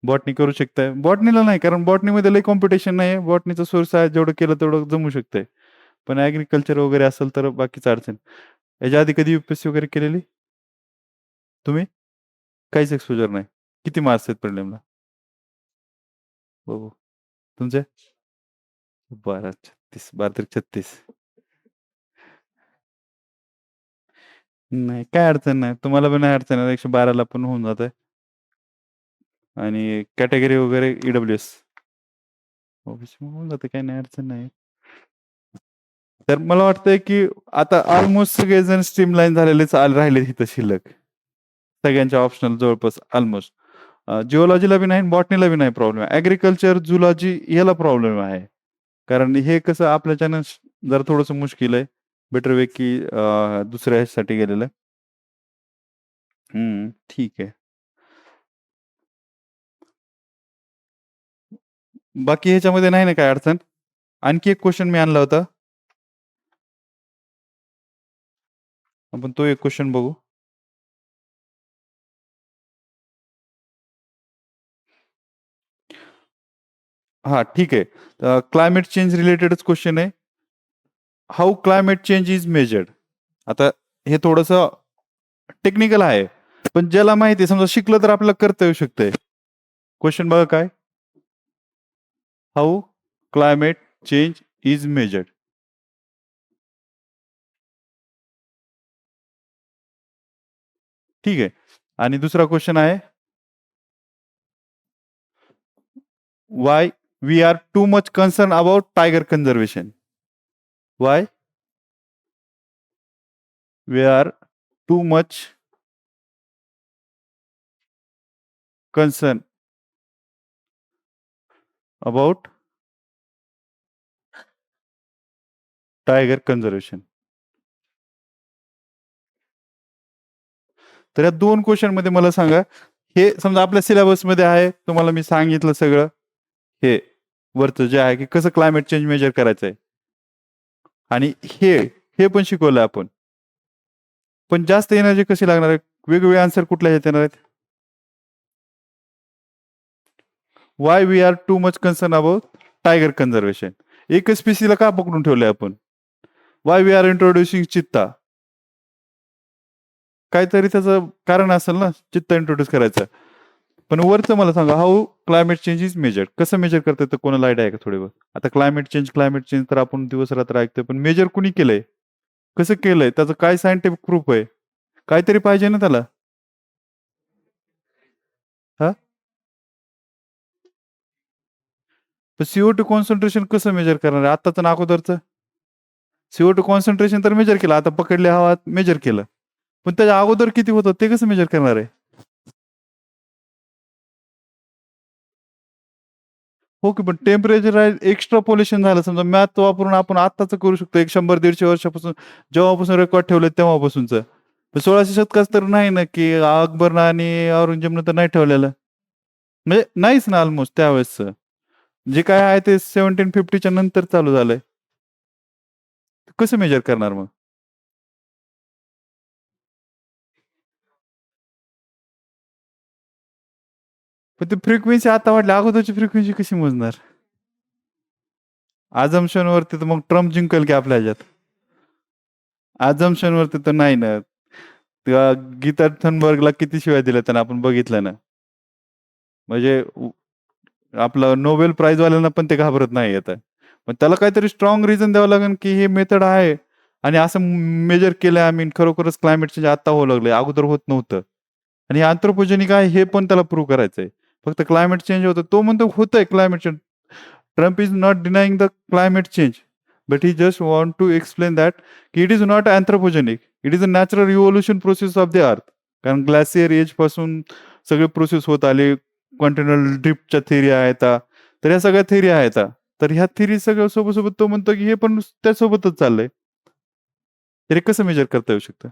बॉटनी करू शकताय. बॉटनीला नाही, कारण बॉटनीमध्ये लई कॉम्पिटिशन नाही आहे. बॉटनीचा सोर्स आहे, जेवढं केलं तेवढं जमू शकतंय. पण ॲग्रिकल्चर वगैरे असेल तर बाकीचं अडचण. याच्या आधी कधी यू-पी-एस-सी वगैरे केलेली? तुम्ही? काहीच एक्सपोजर नाही. किती मार्क्स आहेत प्रिलिमला? हो. तुमचे? 12, 36, 12 त्रिक 36. नाही, काही अडचण नाही. तुम्हाला पण नाही अडचण आहे. 112ला पण होऊन जातंय. आणि कॅटेगरी वगैरे ई-डब्ल्यू-एस. ओबीसी होऊन जाते, काही नाही अडचण नाही. तर मला वाटतंय की आता ऑलमोस्ट सगळेजण स्ट्रीमलाईन झालेलेच राहिले इथं शिल्लक. सगळ्यांच्या ऑप्शनल जवळपास ऑलमोस्ट. जिओलॉजीला बी नाही, बॉटनीला बी नाही प्रॉब्लेम आहे. ॲग्रिकल्चर, झुलॉजी याला प्रॉब्लेम आहे. कारण हे कसं आपल्याच्यानं जरा थोडंसं मुश्किल आहे. बेटर वे की दुसऱ्या ह्याच्यासाठी गेलेलं. ठीक आहे. बाकी ह्याच्यामध्ये नाही ना काय अडचण? आणखी एक क्वेश्चन मी आणला होता. आपण तो एक क्वेश्चन बघू. हां, ठीक आहे. क्लायमेट चेंज रिलेटेडच क्वेश्चन आहे. How climate change is measured? आता हे थोडंसं टेक्निकल आहे. पण ज्याला माहिती आहे, समजा शिकलं तर आपल्याला करता येऊ शकतंय. क्वेश्चन बघा काय? How climate change is measured? ठीक आहे. आणि दुसरा क्वेश्चन आहे, why we are too much concern about tiger conservation? Why we are too much concern about tiger conservation? तर या 2 क्वेश्चन मध्ये मला सांगा, हे समजा आपल्या सिलेबसमध्ये आहे, तुम्हाला मी सांगितलं सगळं, हे वरचं जे आहे की कसं क्लायमेट चेंज मेजर करायचंय. आणि हे पण शिकवलंय आपण. पण जास्त एनर्जी कशी लागणार आहे? वेगवेगळे आन्सर कुठल्या ह्याच्यात येणार आहेत? Why we are too much concern about tiger conservation? एकच स्पीसीला का पकडून ठेवलंय आपण? व्हाय वी आर इंट्रोड्युसिंग चित्ता? काहीतरी त्याचं कारण असेल ना चित्ता इंट्रोड्यूस करायचं. पण वरचं मला सांगा, how climate change is measured? कसं मेजर करता येतं? कोणाला आयडिया आहे का थोडी बहुत? आता क्लायमेट चेंज तर आपण दिवस रात्र ऐकतोय, पण मेजर कुणी केलंय? कसं केलंय? त्याचं काय सायंटिफिक प्रूफ आहे? काहीतरी पाहिजे ना त्याला. हा, तर CO2 कॉन्सन्ट्रेशन कसं मेजर करणार आहे? आताचं ना अगोदरचं? CO2 कॉन्सन्ट्रेशन तर मेजर केलं, आता पकडल्या हवात मेजर केलं. पण त्याच्या अगोदर किती होतं ते कसं मेजर करणार आहे? हो की, पण टेम्परेचर एक्स्ट्रापोलेशन झालं. समजा मॅथ वापरून आपण आत्ताच करू शकतो, एक 100-150 वर्षापासून जेव्हापासून रेकॉर्ड ठेवले तेव्हापासूनच. पण 1600 शतकात तर नाही ना, की अकबरनं आणि औरंगजेबनं तर नाही ठेवलेलं. म्हणजे नाहीच ना ऑलमोस्ट त्यावेळेसचं. जे काय आहे ते 1750च्या नंतर चालू झालंय. कसं मेजर करणार मग? पण ती फ्रिक्वेन्सी आता वाढली, अगोदरची फ्रिक्वेन्सी कशी मोजणार? अझम्पशन वरती तर मग ट्रम्प जिंकेल की आपल्या ह्याच्यात. अझम्पशन वरती तर नाही ना. तेव्हा गीता थनबर्गला किती शिवाय दिल्या त्यानं आपण बघितलं ना. म्हणजे आपलं नोबेल प्राइज वाल्यांना पण ते घाबरत नाही येत. पण त्याला काहीतरी स्ट्रॉंग रिझन द्यावं लागेल की हे मेथड आहे आणि असं मेजर केलंय आम्ही खरोखरच क्लायमेट चेंज आता होऊ लागले, अगोदर होत नव्हतं. आणि अँथ्रोपोजेनिक आहे हे पण त्याला प्रूव्ह करायचंय. फक्त क्लायमेट चेंज होतं. तो म्हणतो होतंय climate change. Trump is not denying the climate change, but he just want to explain that it is not anthropogenic. It is a natural evolution process of the earth. कारण glacier age पासून सगळे process होत आले. Continental ड्रिफ्टच्या theory आहेत. तर या सगळ्या theory आहेत. तर ह्या थेरी सगळ्या सोबत तो म्हणतो की हे पण त्यासोबतच चाललंय. तर हे कसं मेजर करता येऊ शकतं?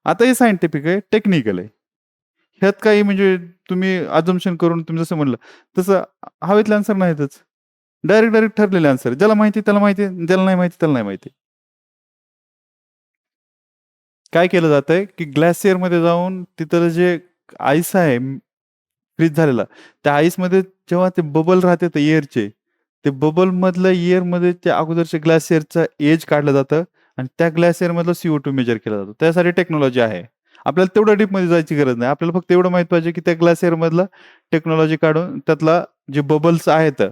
आता हे सायंटिफिक आहे, टेक्निकल आहे. ह्यात काही म्हणजे तुम्ही अझम्पशन करून तुम्ही जसं म्हणलं, तसं हवेतले आन्सर नाहीतच. डायरेक्ट ठरलेले आन्सर. ज्याला माहिती त्याला माहिती आहे, ज्याला नाही माहिती त्याला नाही माहिती. काय केलं जातंय, की ग्लेशियरमध्ये जाऊन तिथलं जे आईस आहे फ्रीज झालेला, त्या आईसमध्ये जेव्हा ते बबल राहते ते एअरचे, ते बबलमधलं एअरमध्ये त्या अगोदरच्या ग्लेशियरचं एज काढलं जातं आणि त्या ग्लेशियरमधलं CO2 मेजर केला जातो. त्यासाठी टेक्नॉलॉजी आहे. आपल्याला तेवढं डीपमध्ये जायची गरज नाही. आपल्याला फक्त एवढं माहीत पाहिजे, की त्या ग्लेशियरमधलं टेक्नॉलॉजी काढून त्यातला जे बबल्स आहेत,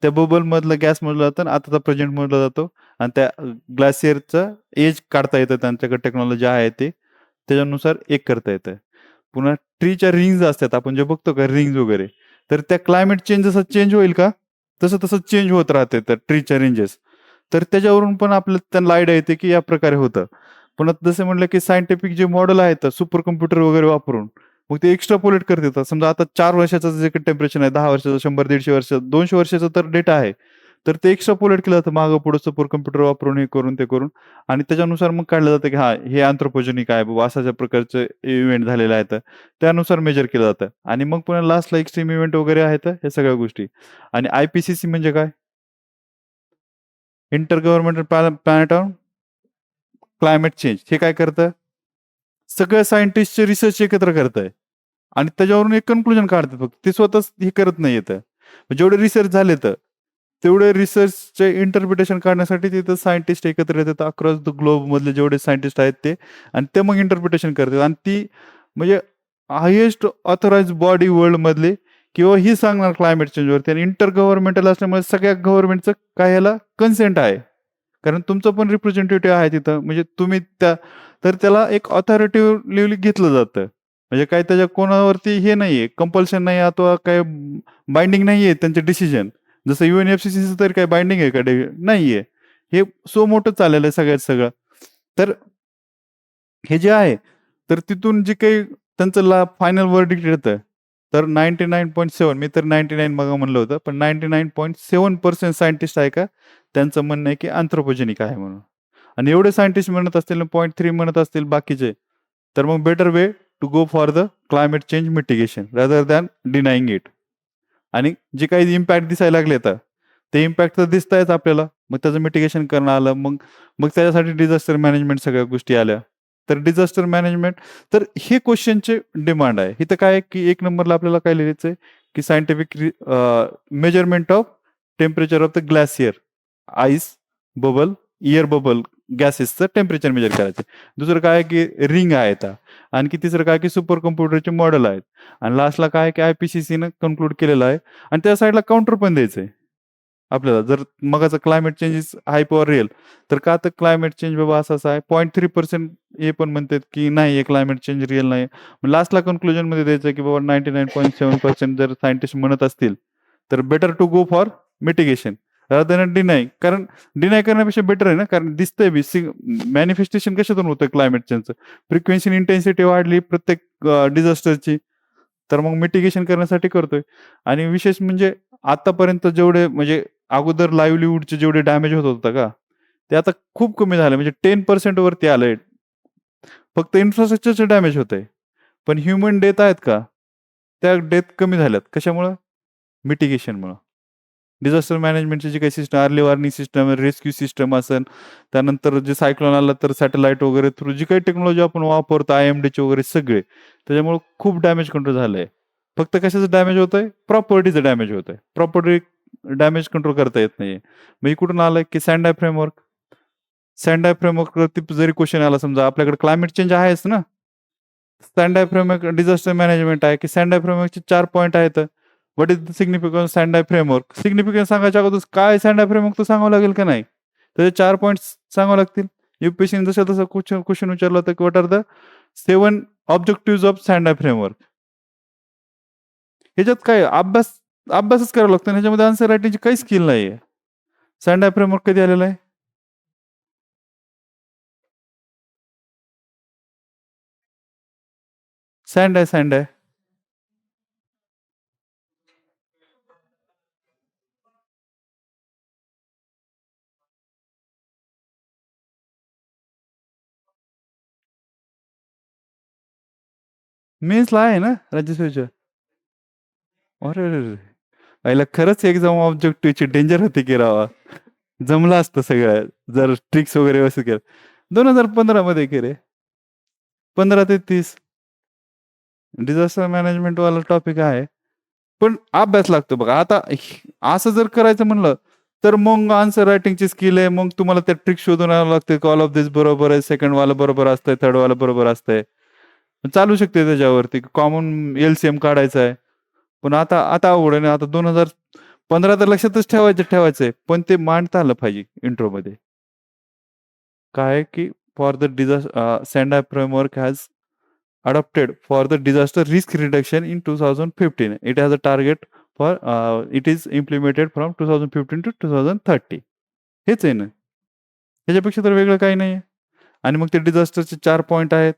त्या बबलमधलं गॅस मोजलं जातं आणि आताचा प्रेझेंट मोजला जातो आणि त्या ग्लेशियरचं एज काढता येतं. त्यांच्याकडे टेक्नॉलॉजी आहे ते. त्याच्यानुसार एक करता येतं. पुन्हा ट्रीच्या रिंग्ज असतात. आपण जे बघतो का रिंग्ज वगैरे, तर त्या क्लायमेट चेंज जसं चेंज होईल का, तसं चेंज होत राहते त्या ट्रीच्या रेंजेस. तर त्याच्यावरून पण आपल्याला त्यांना आयडिया येते, की या प्रकारे होतं. पुन्हा जसं म्हटलं, की सायंटिफिक जे मॉडेल आहेत सुपर कॉम्प्युटर वगैरे वापरून, मग ते एक्स्ट्रापोलेट करतात. समजा आता 4 वर्षाचं जे काही टेम्परेचर आहे, 10 वर्षाचं, 100-150 वर्ष, 200 वर्षाचा तर डेटा आहे. तर ते एक्स्ट्रापोलेट केलं जातं मागं-पुढं सुपर कॉम्प्युटर वापरून, हे करून, ते करून आणि त्याच्यानुसार मग काढलं जातं, की हां, हे अँथ्रोपोजेनिक आहे बाबा, अशा प्रकारचे इव्हेंट झालेले आहेत. त्यानुसार मेजर केलं जातं आणि मग पुन्हा लास्टला एक्स्ट्रीम इव्हेंट वगैरे आहेत, ह्या सगळ्या गोष्टी. आणि IPCC म्हणजे काय? Inter governmental planet on climate change. हे काय करतं? सगळ्या सायंटिस्टचे रिसर्च एकत्र करतंय आणि त्याच्यावरून एक कन्क्लुजन काढतात फक्त. ते स्वतःच हे करत नाही येतं. जेवढे रिसर्च झालेत, तेवढे रिसर्चचे इंटरप्रिटेशन काढण्यासाठी तिथं सायंटिस्ट एकत्र येतात अक्रॉस द ग्लोब मधले जेवढे सायंटिस्ट आहेत ते आणि ते मग इंटरप्रिटेशन करतात आणि ती म्हणजे हायेस्ट ऑथराइज बॉडी वर्ल्ड मधली किंवा ही सांगणार क्लायमेट चेंजवरती आणि इंटर गव्हर्नमेंटल असल्यामुळे सगळ्या गव्हर्नमेंटचं काय ह्याला कन्सेंट आहे. कारण तुमचं पण रिप्रेझेंटेटिव्ह आहे तिथं. म्हणजे तुम्ही त्या तर त्याला एक ऑथॉरिटेटिव्हली घेतलं जातं. म्हणजे काही त्याच्या कोणावरती हे नाहीये, कंपल्शन नाही अथवा काही बाइंडिंग नाहीये त्यांचे डिसिजन. जसं UNFCCचं तर काही बाइंडिंग आहे का? नाहीये. हे सो मोठं चाललेलं आहे सगळ्यात सगळं. तर हे जे आहे, तर तिथून जे काही त्यांचं फायनल व्हर्डिक्ट येतं, तर 99.7 मी तर 99 मगा म्हणलं होतं, पण 99.7% सायंटिस्ट आहे का, त्यांचं म्हणणं आहे की अँथ्रोपोजेनिक आहे म्हणून. आणि एवढे सायंटिस्ट म्हणत असतील आणि 0.3 म्हणत असतील बाकीचे, तर मग better way to go for the climate change mitigation rather than denying it. आणि जे काही इम्पॅक्ट दिसायला लागले तर ते इम्पॅक्ट तर दिसतायच आपल्याला. मग त्याचं मिटिगेशन करणं आलं. मग मग त्याच्यासाठी डिझास्टर मॅनेजमेंट सगळ्या गोष्टी आल्या. तर डिझास्टर मॅनेजमेंट तर हे क्वेश्चनचे डिमांड आहे. इथं काय आहे, की 1 नंबरला आपल्याला काय लिहायचंय, की scientific measurement of temperature of the glacier, ice, bubble, air bubble गॅसेसचं टेम्परेचर मेजर करायचं. दुसरं काय आहे, की रिंग आहेत. आणखी तिसरं काय, की सुपर कॉम्प्युटरचे मॉडेल आहेत. आणि लास्टला काय, की IPCCनं कन्क्लूड केलेलं आहे आणि त्या साइडला काउंटर पण द्यायचंय. आपल्याला जर मगाचं climate change is hype or real, तर का तर क्लायमेट चेंज बाबा असं आहे 0.3% हे पण म्हणतात की नाही हे क्लायमेट चेंज रिअल नाही. लास्टला कन्क्लुजन मध्ये द्यायचं की बाबा 99.7% जर सायंटिस्ट म्हणत असतील तर better to go for mitigation rather than deny. कारण डिनाय करण्यापेक्षा बेटर आहे ना, कारण दिसतंय बी मॅनिफेस्टेशन कशातून होतं क्लायमेट चेंजचं. फ्रिक्वेन्सी इंटेन्सिटी वाढली प्रत्येक डिझास्टरची, तर मग मिटिगेशन करण्यासाठी करतोय. आणि विशेष म्हणजे आतापर्यंत जेवढे म्हणजे अगोदर लाईव्हलीहूडचे जेवढे डॅमेज होत होतं का, ते आता खूप कमी झाले म्हणजे 10% वरती आलंय. फक्त इन्फ्रास्ट्रक्चरचे डॅमेज होत आहे. पण ह्युमन डेथ आहेत का, त्या डेथ कमी झाल्यात. कशामुळं? मिटिगेशनमुळं. डिझास्टर मॅनेजमेंटची जी काही system, early warning system, rescue system असेल, त्यानंतर जे सायक्लोन आलं तर सॅटेलाइट वगैरे थ्रू जी काही टेक्नॉलॉजी आपण वापरतो, IMDचे वगैरे सगळे, त्याच्यामुळे खूप डॅमेज कंट्रोल झालंय. फक्त कशाचं डॅमेज होतंय? प्रॉपर्टीचं डॅमेज होतंय. प्रॉपर्टी डॅमेज कंट्रोल करता येत नाहीये. मग हे कुठून आलंय? की सँडाय फ्रेमवर्क. सँडाय फ्रेमवर्कवरती जरी क्वेश्चन आला, समजा आपल्याकडे क्लायमेट चेंज आहेच ना, सँडाय फ्रेमवर्क डिझास्टर मॅनेजमेंट आहे, की सँडाय फ्रेमवर्कचे 4 पॉइंट आहेत. What is the significance Sendai framework? Significance सांगायच्या अगोदर काय सँडाय फ्रेमवर्क तर सांगावं लागेल का नाही? त्याचे 4 पॉइंट्स सांगावे लागतील. UPSCने जसं तसं क्वेश्चन विचारलं होतं, की what are the 7 objectives of Sendai framework. ह्याच्यात काय अभ्यासच करावा लागतो आणि ह्याच्यामध्ये आन्सर रायटिंगची काही स्किल नाहीये. सँडाय फ्रेमवर्क कधी आलेला आहे? सँडाय. मेन्सला आहे ना राज्यसेवेच्या? अरेरेरे! आईला खरंच एक्झाम ऑब्जेक्टिव्हची डेंजर होती की राव. जमलं असतं सगळं जर ट्रिक्स वगैरे व्यवस्थित केलं. 2015 मध्ये की रे. 15 ते 30 डिझास्टर मॅनेजमेंट वाला टॉपिक आहे. पण अभ्यास लागतो बघा. आता असं जर करायचं म्हणलं, तर मग आन्सर रायटिंगची स्किल आहे. मग तुम्हाला त्या ट्रिक शोधून आणावं लागते. ऑल ऑफ दिस बरोबर आहे, सेकंड वाला बरोबर असतंय, थर्ड वाला बरोबर असतंय. चालू शकते त्याच्यावरती कॉमन LCM काढायचा आहे. पण आता आता अवघड आहे ना. आता 2015 तर लक्षातच ठेवायचंय. पण ते मांडता आलं पाहिजे इंट्रोमध्ये. काय की for the Sendai framework has adopted for the disaster risk reduction in 2015. It has a target for it is implemented from 2015 to 2030. हेच आहे ना. त्याच्यापेक्षा तर वेगळं काही नाही. आणि मग ते डिझास्टरचे 4 पॉइंट आहेत,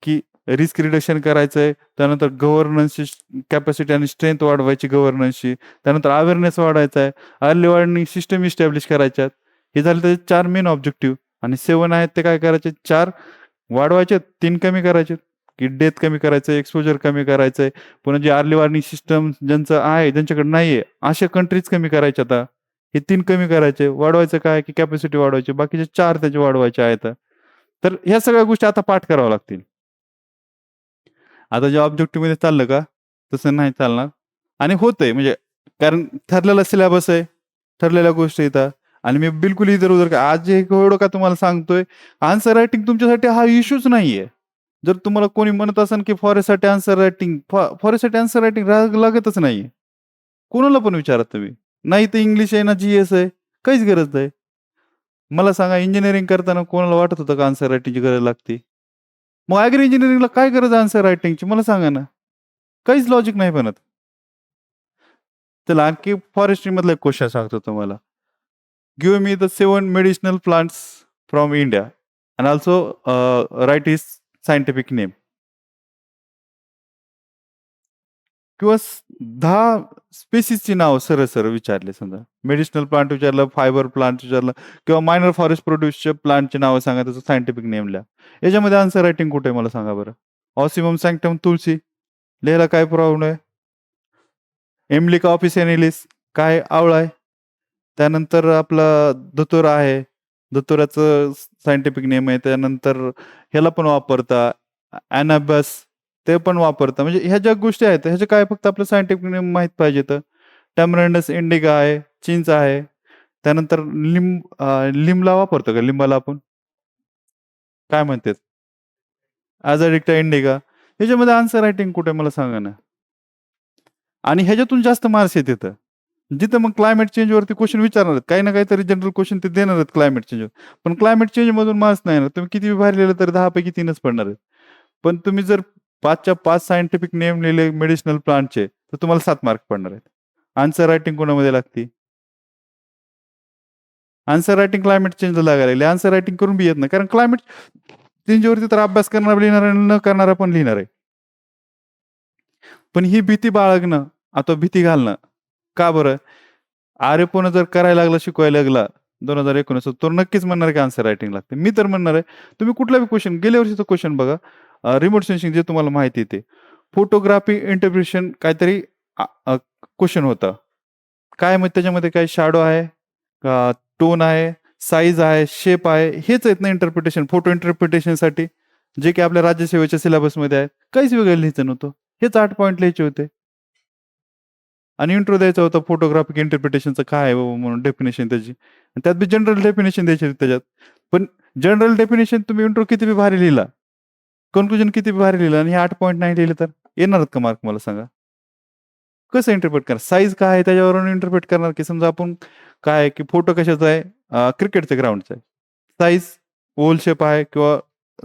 की रिस्क रिडक्शन करायचंय, त्यानंतर गव्हर्नन्सची कॅपॅसिटी आणि स्ट्रेंथ वाढवायची गव्हर्नन्सची, त्यानंतर अवेअरनेस वाढवायचा आहे, अर्ली वॉर्निंग सिस्टम इस्टॅब्लिश करायच्यात. हे झाले त्याचे 4 मेन ऑब्जेक्टिव्ह. आणि 7 आहेत ते काय करायचे? 4 वाढवायचे, 3 कमी करायचे. की डेथ कमी करायचंय, एक्सपोजर कमी करायचंय. पुन्हा जे अर्ली वॉर्निंग सिस्टम ज्यांचं आहे, ज्यांच्याकडे नाहीये, अशा कंट्रीज कमी करायच्या आता. हे 3 कमी करायचे. वाढवायचं काय? की कॅपॅसिटी वाढवायची. बाकीचे 4 त्याचे वाढवायचे आहेत. तर ह्या सगळ्या गोष्टी आता पाठ कराव्या लागतील. आता जे ऑब्जेक्टिव्हमध्ये चाललं का? तसं नाही चालणार. आणि होतंय म्हणजे कारण ठरलेला सिलेबस आहे, ठरलेल्या गोष्टी येतात आणि मी बिलकुल इधर-उधर आज जे एवढं का तुम्हाला सांगतोय, आन्सर रायटिंग तुमच्यासाठी हा इश्यूच नाहीये. जर तुम्हाला कोणी म्हणत असेल, की फॉरेस्टसाठी आन्सर रायटिंग फॉरेस्टसाठी आन्सर रायटिंग लागतच नाहीये. कोणाला पण विचारा तुम्ही. नाही तर इंग्लिश आहे ना GS आहे. काहीच गरज नाही. मला सांगा इंजिनिअरिंग करताना कोणाला वाटत होतं का आन्सर रायटिंगची गरज लागते? मग ॲग्री इंजिनिअरिंगला काय गरज आहे आन्सर रायटिंगची मला सांगा ना? काहीच लॉजिक नाही बनत. चला आणखी फॉरेस्ट्रीमधला एक क्वेश्चन सांगतो तुम्हाला. Give me the 7 medicinal plants from India and also right his scientific name. किंवा 10 स्पेसीसची नावं सरळ-सरळ विचारले समजा. मेडिसिनल प्लांट विचारलं, फायबर प्लांट विचारलं किंवा मायनर फॉरेस्ट प्रोड्यूसच्या प्लांटची नावं सांगा, त्याचं सायंटिफिक नेम लिहा. याच्यामध्ये आन्सर रायटिंग कुठे आहे मला सांगा बरं? ऑसिमम सॅnctum तुळशी लिहायला काय प्रॉब्लेम आहे? एम्लिका ऑफिसियानालिस काय आवळा आहे. त्यानंतर आपला धतुरा आहे. धतुराचं सायंटिफिक नेम आहे. त्यानंतर ह्याला पण वापरता ॲनाबस ते पण वापरता. म्हणजे ह्या ज्या गोष्टी आहेत ह्याचे काय फक्त आपलं सायंटिफिक नेम माहीत पाहिजे तर. टॅमरंडस इंडिका आहे, चिंच आहे. त्यानंतर लिंबला वापरतो का लिंबाला आपण? काय म्हणतात? अझाडिक्टा इंडिका. ह्याच्यामध्ये आन्सर रायटिंग कुठे मला सांगा ना? आणि ह्याच्यातून जास्त मार्क्स येतात. जिथं मग क्लायमेट चेंजवरती क्वेश्चन विचारणार आहेत. काही ना काहीतरी जनरल क्वेश्चन ते देणार आहेत क्लायमेट चेंजवर. पण क्लायमेट चेंजमधून मार्क्स नाही येणार. तुम्ही किती बाहेर लिहिलं तरी 10 पैकी 3च पडणार आहेत. पण तुम्ही जर 5च्या 5 सायंटिफिक नेम लिहिले मेडिसिनल प्लांटचे, तर तुम्हाला 7 मार्क पडणार आहेत. आन्सर रायटिंग कोणामध्ये लागते? आन्सर रायटिंग क्लायमेट चेंजला लागायला लागली. आन्सर रायटिंग करून बी येत नाही. कारण क्लायमेट चेंजवरती तर अभ्यास करणारा लिहिणार आहे, न करणारा पण लिहिणार आहे. पण ही भीती बाळगणं अथवा भीती घालणं, का बरं? आरेपणा जर करायला लागला, शिकवायला लागला, 2019 तो नक्कीच म्हणणार की आन्सर रायटिंग लागते. मी तर म्हणणार आहे तुम्ही कुठला बी क्वेश्चन गेल्या वर्षीचा क्वेश्चन बघा, रिमोट सेन्सिंग जे तुम्हाला माहिती आहे ते. फोटोग्राफी इंटरप्रिटेशन काहीतरी क्वेश्चन होता. काय मग त्याच्यामध्ये काय शॅडो आहे, टोन आहे, साईज आहे, शेप आहे, हेच आहेत ना इंटरप्रिटेशन, फोटो इंटरप्रिटेशनसाठी, जे की आपल्या राज्यसेवेच्या सिलेबसमध्ये आहे. काहीच वेगळं लिहायचं नव्हतं. हेच 8 पॉईंट लिहायचे होते. आणि इंट्रो द्यायचा होता फोटोग्राफिक इंटरप्रिटेशनचं काय आहे बाबा म्हणून डेफिनेशन त्याची. आणि त्यात बी जनरल डेफिनेशन द्यायची होती त्याच्यात. पण जनरल डेफिनेशन तुम्ही इंट्रो किती बी भारी लिहिला, कन्क्लुजन किती बी भारी लिहिलं आणि हे 8 पॉईंट नाही लिहिले तर येणारच का मार्क मला सांगा? कसं इंटरप्रेट करणार? साईज काय आहे त्याच्यावरून इंटरप्रेट करणार, की समजा आपण काय आहे, की फोटो कशाचा आहे, क्रिकेटच्या ग्राउंडचा आहे. साईज ओव्हल शेप आहे किंवा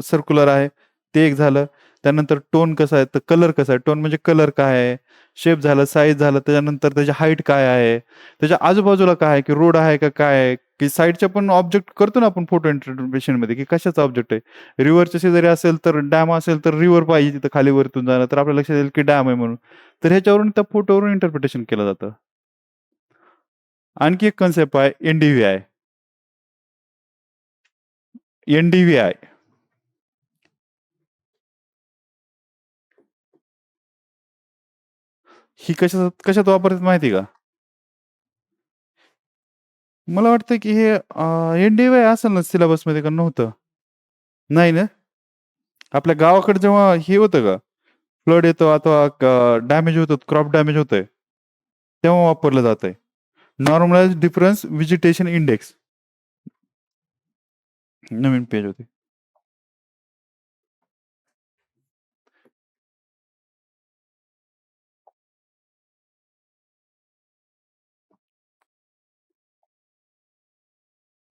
सर्क्युलर आहे, ते एक झालं. त्यानंतर टोन कसा आहे, तर कलर कसा आहे, टोन म्हणजे कलर काय आहे, शेप झालं, साईज झालं, त्याच्यानंतर त्याची हाईट काय आहे, त्याच्या आजूबाजूला काय आहे, की रोड आहे का काय आहे, की साईडच्या पण ऑब्जेक्ट करतो ना आपण फोटो इंटरप्रिटेशनमध्ये, की कशाचा ऑब्जेक्ट आहे. रिव्हरच्या शेजारी असेल तर डॅम असेल तर रिव्हर पाहिजे तिथं खाली वरतून जाणं, तर आपल्याला लक्षात येईल की डॅम आहे म्हणून. तर ह्याच्यावरून त्या फोटोवरून इंटरप्रिटेशन केलं जातं. आणखी एक कन्सेप्ट आहे एनडीव्हीआय. एनडीव्हीआय ही कशात कशात वापरतात माहिती का? मला वाटतं की हे एनडीव्हीआय असेल ना सिलेबसमध्ये का नव्हतं? नाही ना? आपल्या गावाकडे जेव्हा हे होतं का, फ्लड येतो अथवा डॅमेज होतो, क्रॉप डॅमेज होतंय, तेव्हा वापरलं जातंय. Normalized difference vegetation index. नवीन पेज होते.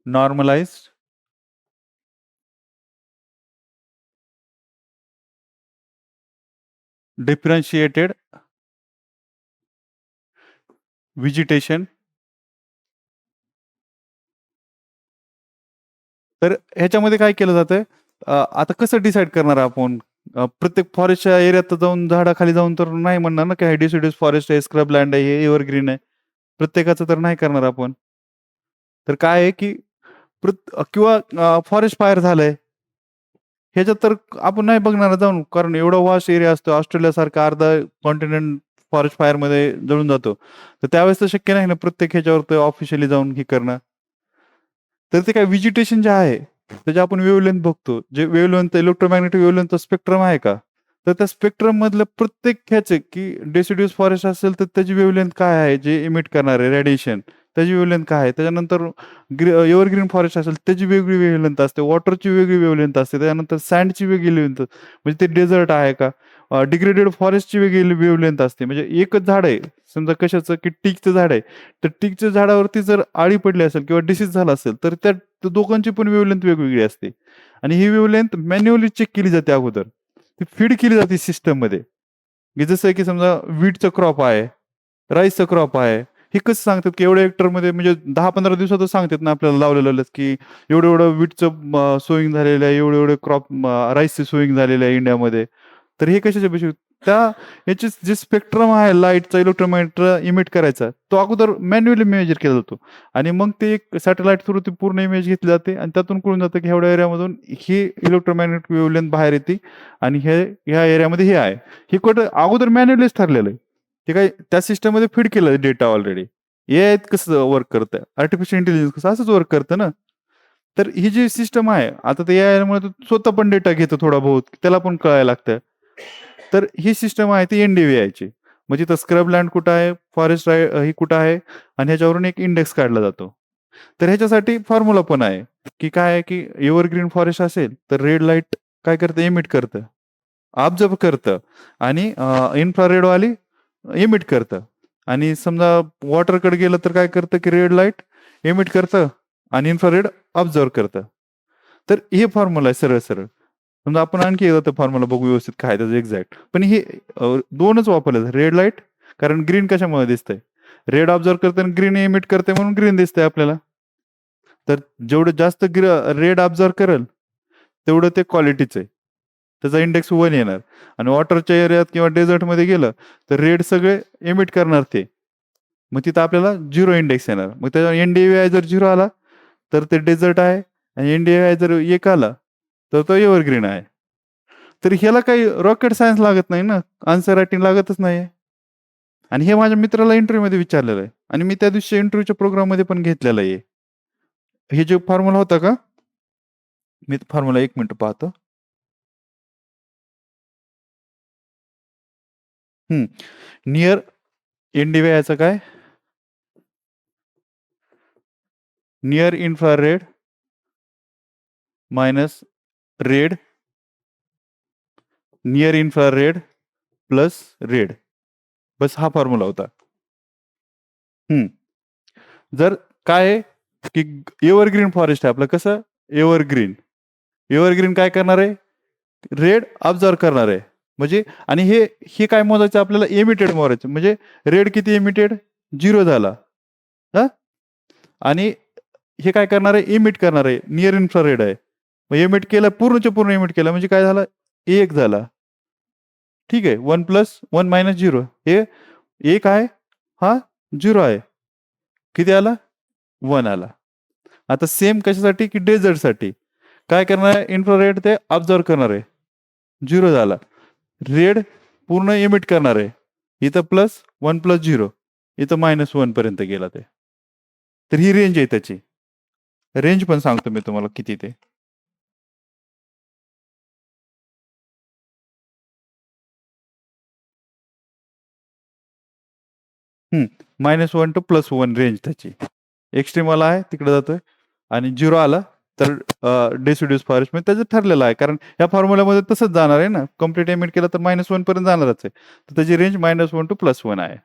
Normalized differentiated vegetation. तर ह्याच्यामध्ये काय केलं जातंय, आता कसं डिसाईड करणार आपण? प्रत्येक फॉरेस्टच्या एरियात जाऊन झाडाखाली जाऊन तर नाही म्हणणार ना, की हे डिसिड्यूस फॉरेस्ट आहे, स्क्रब लँड आहे, हे एव्हरग्रीन आहे. प्रत्येकाचं तर नाही करणार आपण. तर काय आहे, की किंवा फॉरेस्ट फायर झालंय. ह्याच्यात तर आपण नाही बघणार जाऊन, कारण एवढा वास्ट एरिया असतो. ऑस्ट्रेलियासारखा अर्धा कॉन्टिनेंट फॉरेस्ट फायरमध्ये जळून जातो. तर त्यावेळेस तर शक्य नाही ना प्रत्येक ह्याच्यावर ते ऑफिशियली जाऊन हे करणं. तर ते काय व्हेजिटेशन जे आहे, त्याचे आपण वेव्हलेंथ बघतो. जे वेव्हलेंथ इलेक्ट्रोमॅग्नेटिक वेव्हलेंथचा स्पेक्ट्रम आहे का? तर त्या स्पेक्ट्रममधलं प्रत्येक ह्याचे, की डेसिड्यूस फॉरेस्ट असेल तर त्याची वेव्हलेंथ काय आहे, जे इमिट करणार आहे रेडिएशन, त्याची वेव्हलेंथ काय आहे. त्याच्यानंतर एव्हरग्रीन फॉरेस्ट असेल त्याची वेगळी वेव्हलेंथ असते, वॉटरची वेगळी वेव्हलेंथ असते, त्याच्यानंतर सँडची वेगळी वेव्हलेंथ, म्हणजे ते डेझर्ट आहे का, डिग्रेडेड फॉरेस्टची वेगळी वेव्हलेंथ असते. म्हणजे एकच झाड आहे, समजा कशाचं, की टीकचं झाड आहे, तर टीकच्या झाडावरती जर आळी पडली असेल किंवा डिसीज झाला असेल तर त्या दोघांची पण वेव्हलेंथ वेगवेगळी असते. आणि ही वेव्हलेंथ मॅन्युअली चेक केली जाते अगोदर, ती फीड केली जाते सिस्टममध्ये. की जसं की समजा व्हीटचं क्रॉप आहे, राईसचं क्रॉप आहे, हे कसं सांगतात की एवढ्या हेक्टरमध्ये, म्हणजे 10-15 दिवसातच सांगतात ना आपल्याला लावलेलं, की एवढं एवढं व्हीटचं सोईंग झालेलं आहे, एवढे एवढे क्रॉप राईसचे सोईंग झालेले आहे इंडियामध्ये. तर हे कशाच्या पेक्षा त्या याचे जे स्पेक्ट्रम आहे लाईटचा, इलेक्ट्रोमॅग्नेट इमिट करायचा, तो अगोदर मॅन्युअली मेजर केला जातो. आणि मग ते एक सॅटेलाइट थ्रू ती पूर्ण इमेज घेतली जाते आणि त्यातून कळून जातं की एवढ्या एरियामधून ही इलेक्ट्रोमॅग्नेटिक वेव्हलेंथ बाहेर येते आणि ह्या एरियामध्ये हे आहे. हे कुठं अगोदर मॅन्युअलीच ठरलेलं आहे. ते काय त्या सिस्टममध्ये फीड केलं डेटा ऑलरेडी. एआय कसं वर्क करतं, आर्टिफिशियल इंटेलिजन्स कसं असंच वर्क करतं ना. तर ही जी सिस्टम आहे, आता ते एआयमुळे स्वतः पण डेटा घेतो थोडा बहुत, त्याला पण कळायला लागतं. तर ही सिस्टम आहे ती एनडीव्हीआयची. म्हणजे तर स्क्रब लँड कुठं आहे, फॉरेस्ट ही कुठं आहे आणि ह्याच्यावरून एक इंडेक्स काढला जातो. तर ह्याच्यासाठी फॉर्म्युला पण आहे, की काय आहे, की एव्हरग्रीन फॉरेस्ट असेल तर रेड लाईट काय करतं, एमिट करतं, ऑब्झर्व्ह करतं आणि इन्फ्रारेडवाली एमिट करतं. आणि समजा वॉटरकडे गेलं तर काय करतं, की रेड लाईट एमिट करतं आणि इन्फ्रारेड ऑब्झर्व्ह करतं. तर हे फॉर्म्युला आहे सरळ-सरळ. समजा आपण आणखी एकदा ते फॉर्म्युला बघू व्यवस्थित काय आहे त्याचं एक्झॅक्ट. पण हे 2च वापरले जातात. रेड लाईट, कारण ग्रीन कशामुळे दिसतंय? रेड ऑब्झर्व्ह करते आणि ग्रीन एमिट करते म्हणून ग्रीन दिसतंय आपल्याला. तर जेवढं जास्त रेड ऑब्झर्व्ह करेल, तेवढं ते क्वालिटीचं आहे. त्याचा इंडेक्स 1 येणार. आणि वॉटरच्या एरियात किंवा डेझर्टमध्ये गेलं, तर रेड सगळे एमिट करणार ते. मग तिथं आपल्याला 0 इंडेक्स येणार. मग त्याचा एनडीव्हीआय जर 0 आला, तर ते डेझर्ट आहे, आणि NDVI जर एक आला तर तो एव्हरग्रीन आहे. तर ह्याला काही रॉकेट सायन्स लागत नाही ना, आन्सर रायटिंग लागतच नाही. आणि हे माझ्या मित्राला इंटरव्ह्यूमध्ये विचारलेलं आहे, आणि मी त्या दिवशी इंटरव्ह्यूच्या प्रोग्राममध्ये पण घेतलेलं आहे. हे जे फॉर्म्युला होता का, मी फॉर्म्युला 1 मिनिट पाहतो. नियर NDVIचं काय, near infrared minus red, near infrared plus red, बस हा फॉर्म्युला होता. जर काय आहे की एव्हरग्रीन फॉरेस्ट आहे आपलं, कसं एव्हरग्रीन, एव्हरग्रीन काय करणार आहे, रेड ऑब्झर्व करणार आहे. म्हणजे आणि हे हे काय मोजायचं आपल्याला, एमिटेड मोजायचं. म्हणजे रेड किती एमिटेड, 0 झाला. आणि हे काय करणार आहे, इमिट करणार आहे, नियर इन्फ्रारेड आहे. मग एमिट केलं, पूर्णच्या पूर्ण एमिट केलं, म्हणजे काय झालं, 1 झाला. ठीक आहे, 1 + 1 - 0, हे 1 आहे, हा 0 आहे. किती आला, 1 आला. आता सेम कशासाठी, की डेझर्टसाठी काय करणार आहे, इन्फ्रारेड ते ऑब्झर्व करणार आहे, 0 झाला. रेड पूर्ण एमिट करणार आहे, इथं +1 + 0, इथं -1 पर्यंत गेला ते. तर ही रेंज आहे त्याची. रेंज पण सांगतो मी तुम्हाला किती ते. -1 to +1 रेंज त्याची. एक्स्ट्रीमवाला आहे तिकडे जातोय, आणि 0 आला तर डेसिड्यूस फॉरेस्ट मध्ये त्याचं ठरलेलं आहे, कारण या फॉर्म्युल्यामध्ये तसंच जाणार आहे ना, कम्प्लीट एमिट केलं तर -1 पर्यंत जाणारच आहे. तर त्याची रेंज -1 to +1 आहे.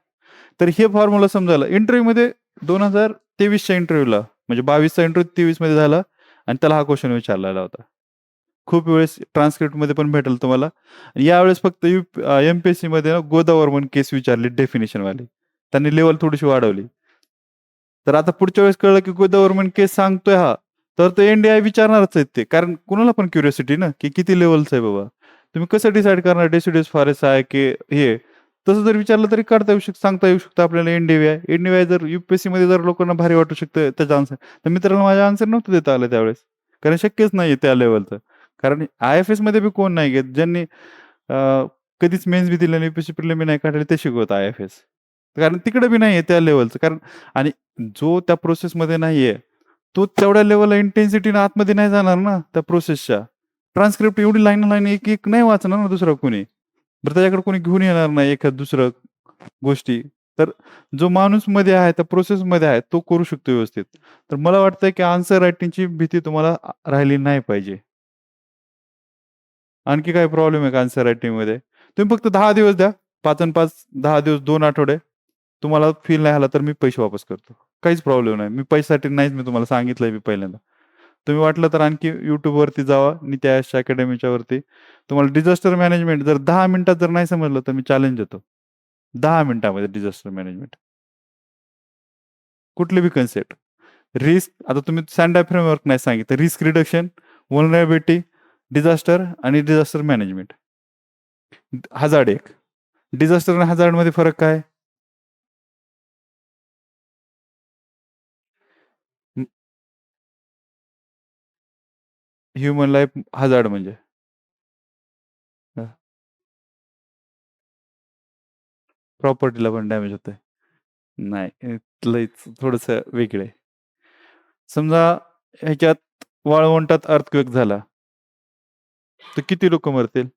तर हे फॉर्म्युला समजायला इंटरव्ह्यूमध्ये 2023च्या इंटरव्ह्यूला, म्हणजे 22चा इंटरव्ह्यू 23 मध्ये झाला, आणि त्याला हा क्वेश्चन विचारलेला होता. खूप वेळेस ट्रान्सक्रिप्टमध्ये पण भेटेल तुम्हाला. यावेळेस फक्त MPSC मध्ये ना गोदावर्मन केस विचारली डेफिनेशनवाली, त्यांनी लेवल थोडीशी वाढवली. तर आता पुढच्या वेळेस कळलं की गोदावर्मन केस सांगतोय हा, तर तो NDI विचारणारच आहेत ते, कारण कुणाला पण क्युरिओसिटी ना, की किती लेवलचं आहे बाबा. तुम्ही कसं डिसाईड करणार डेसिड्यूस फॉरेस्ट आहे की हे, तसं जर विचारलं तरी काढता येऊ शकतं, सांगता येऊ शकतं आपल्याला. NDVI जर UPSC मध्ये जर लोकांना भारी वाटू शकतं त्याचा आन्सर, तर मित्रांनो माझ्या आन्सर नव्हतं देता आलं त्यावेळेस, कारण शक्यच नाही त्या लेवलचं. कारण IFS मध्ये बी कोण नाही घेत, ज्यांनी कधीच मेन्स बी दिले नाही, UPSC प्रिलिमी नाही काढले, ते शिकवत IFS. कारण तिकडे बी नाहीये त्या लेवलचं. कारण आणि जो त्या प्रोसेसमध्ये नाहीये, तो तेवढ्या लेवलला इंटेन्सिटीनं आतमध्ये नाही जाणार ना त्या प्रोसेसच्या. ट्रान्सक्रिप्ट एवढी लाईन एक नाही वाचणार ना दुसरा कोणी. बरं त्याच्याकडे कोणी घेऊन येणार नाही एखाद दुसरं गोष्टी. तर जो माणूस मध्ये आहे, त्या प्रोसेसमध्ये आहे, तो करू शकतो व्यवस्थित. तर मला वाटतंय की आन्सर रायटिंगची भीती तुम्हाला राहिली नाही पाहिजे. आणखी काही प्रॉब्लेम आहे का आन्सर रायटिंगमध्ये? तुम्ही फक्त 10 दिवस द्या. 5 आणि 5 10 दिवस, 2 आठवडे. तुम्हाला फील नाही आला तर मी पैसे वापस करतो. काहीच प्रॉब्लेम नाही. मी पैशासाठी नाहीच, मी तुम्हाला सांगितलंय मी पहिल्यांदा. तुम्ही वाटलं तर आणखी YouTubeवरती जावा, नित्या अकॅडमीच्या वरती. तुम्हाला डिझास्टर मॅनेजमेंट जर 10 मिनिटात जर नाही समजलं तर मी चॅलेंज देतो. 10 मिनिटामध्ये डिझास्टर मॅनेजमेंट. कुठली बी कन्सेप्ट. रिस्क, आता तुम्ही सँडा फ्रेमवर्क नाही सांगितलं. रिस्क रिडक्शन, व्हलनरेबिलिटी, डिझास्टर आणि डिझास्टर मॅनेजमेंट. हझार्ड एक. डिझास्टर आणि हझार्डमध्ये फरक काय? ह्युमन लाईफ हझार्ड म्हणजे प्रॉपर्टीला पण डॅमेज होतंय. नाही, लईच थोडंसं वेगळं आहे. समजा ह्याच्यात वाळवंटात अर्थक्वेक झाला, तर किती लोकं मरतील?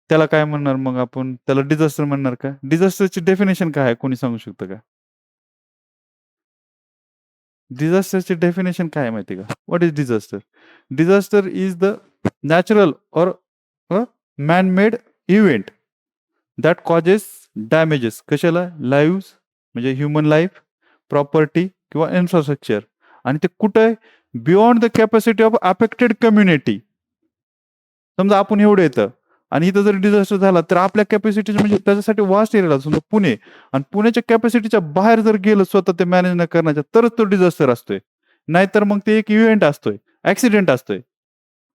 त्याला काय म्हणणार मग आपण? त्याला डिझास्टर म्हणणार का? डिझास्टरची डेफिनेशन काय आहे? कोणी सांगू शकतं का? डिझास्टरची डेफिनेशन काय आहे माहिती आहे का? What is disaster? Disaster is the natural or man made event that causes damages. कशाला? लाईव्हज, म्हणजे ह्युमन लाईफ, प्रॉपर्टी किंवा इन्फ्रास्ट्रक्चर. आणि ते कुठं आहे? Beyond the capacity of affected community. समजा आपण एवढं येतं, आणि इथं जर डिझास्टर झाला तर आपल्या कॅपॅसिटी, म्हणजे त्याच्यासाठी वास्ट एरिया, समजा पुणे, आणि पुण्याच्या कॅपॅसिटीच्या बाहेर जर गेलं स्वतः ते मॅनेज न करण्याच्या, तरच तो डिझास्टर असतोय. नाहीतर मग ते एक इव्हेंट असतोय, ऍक्सिडेंट असतोय.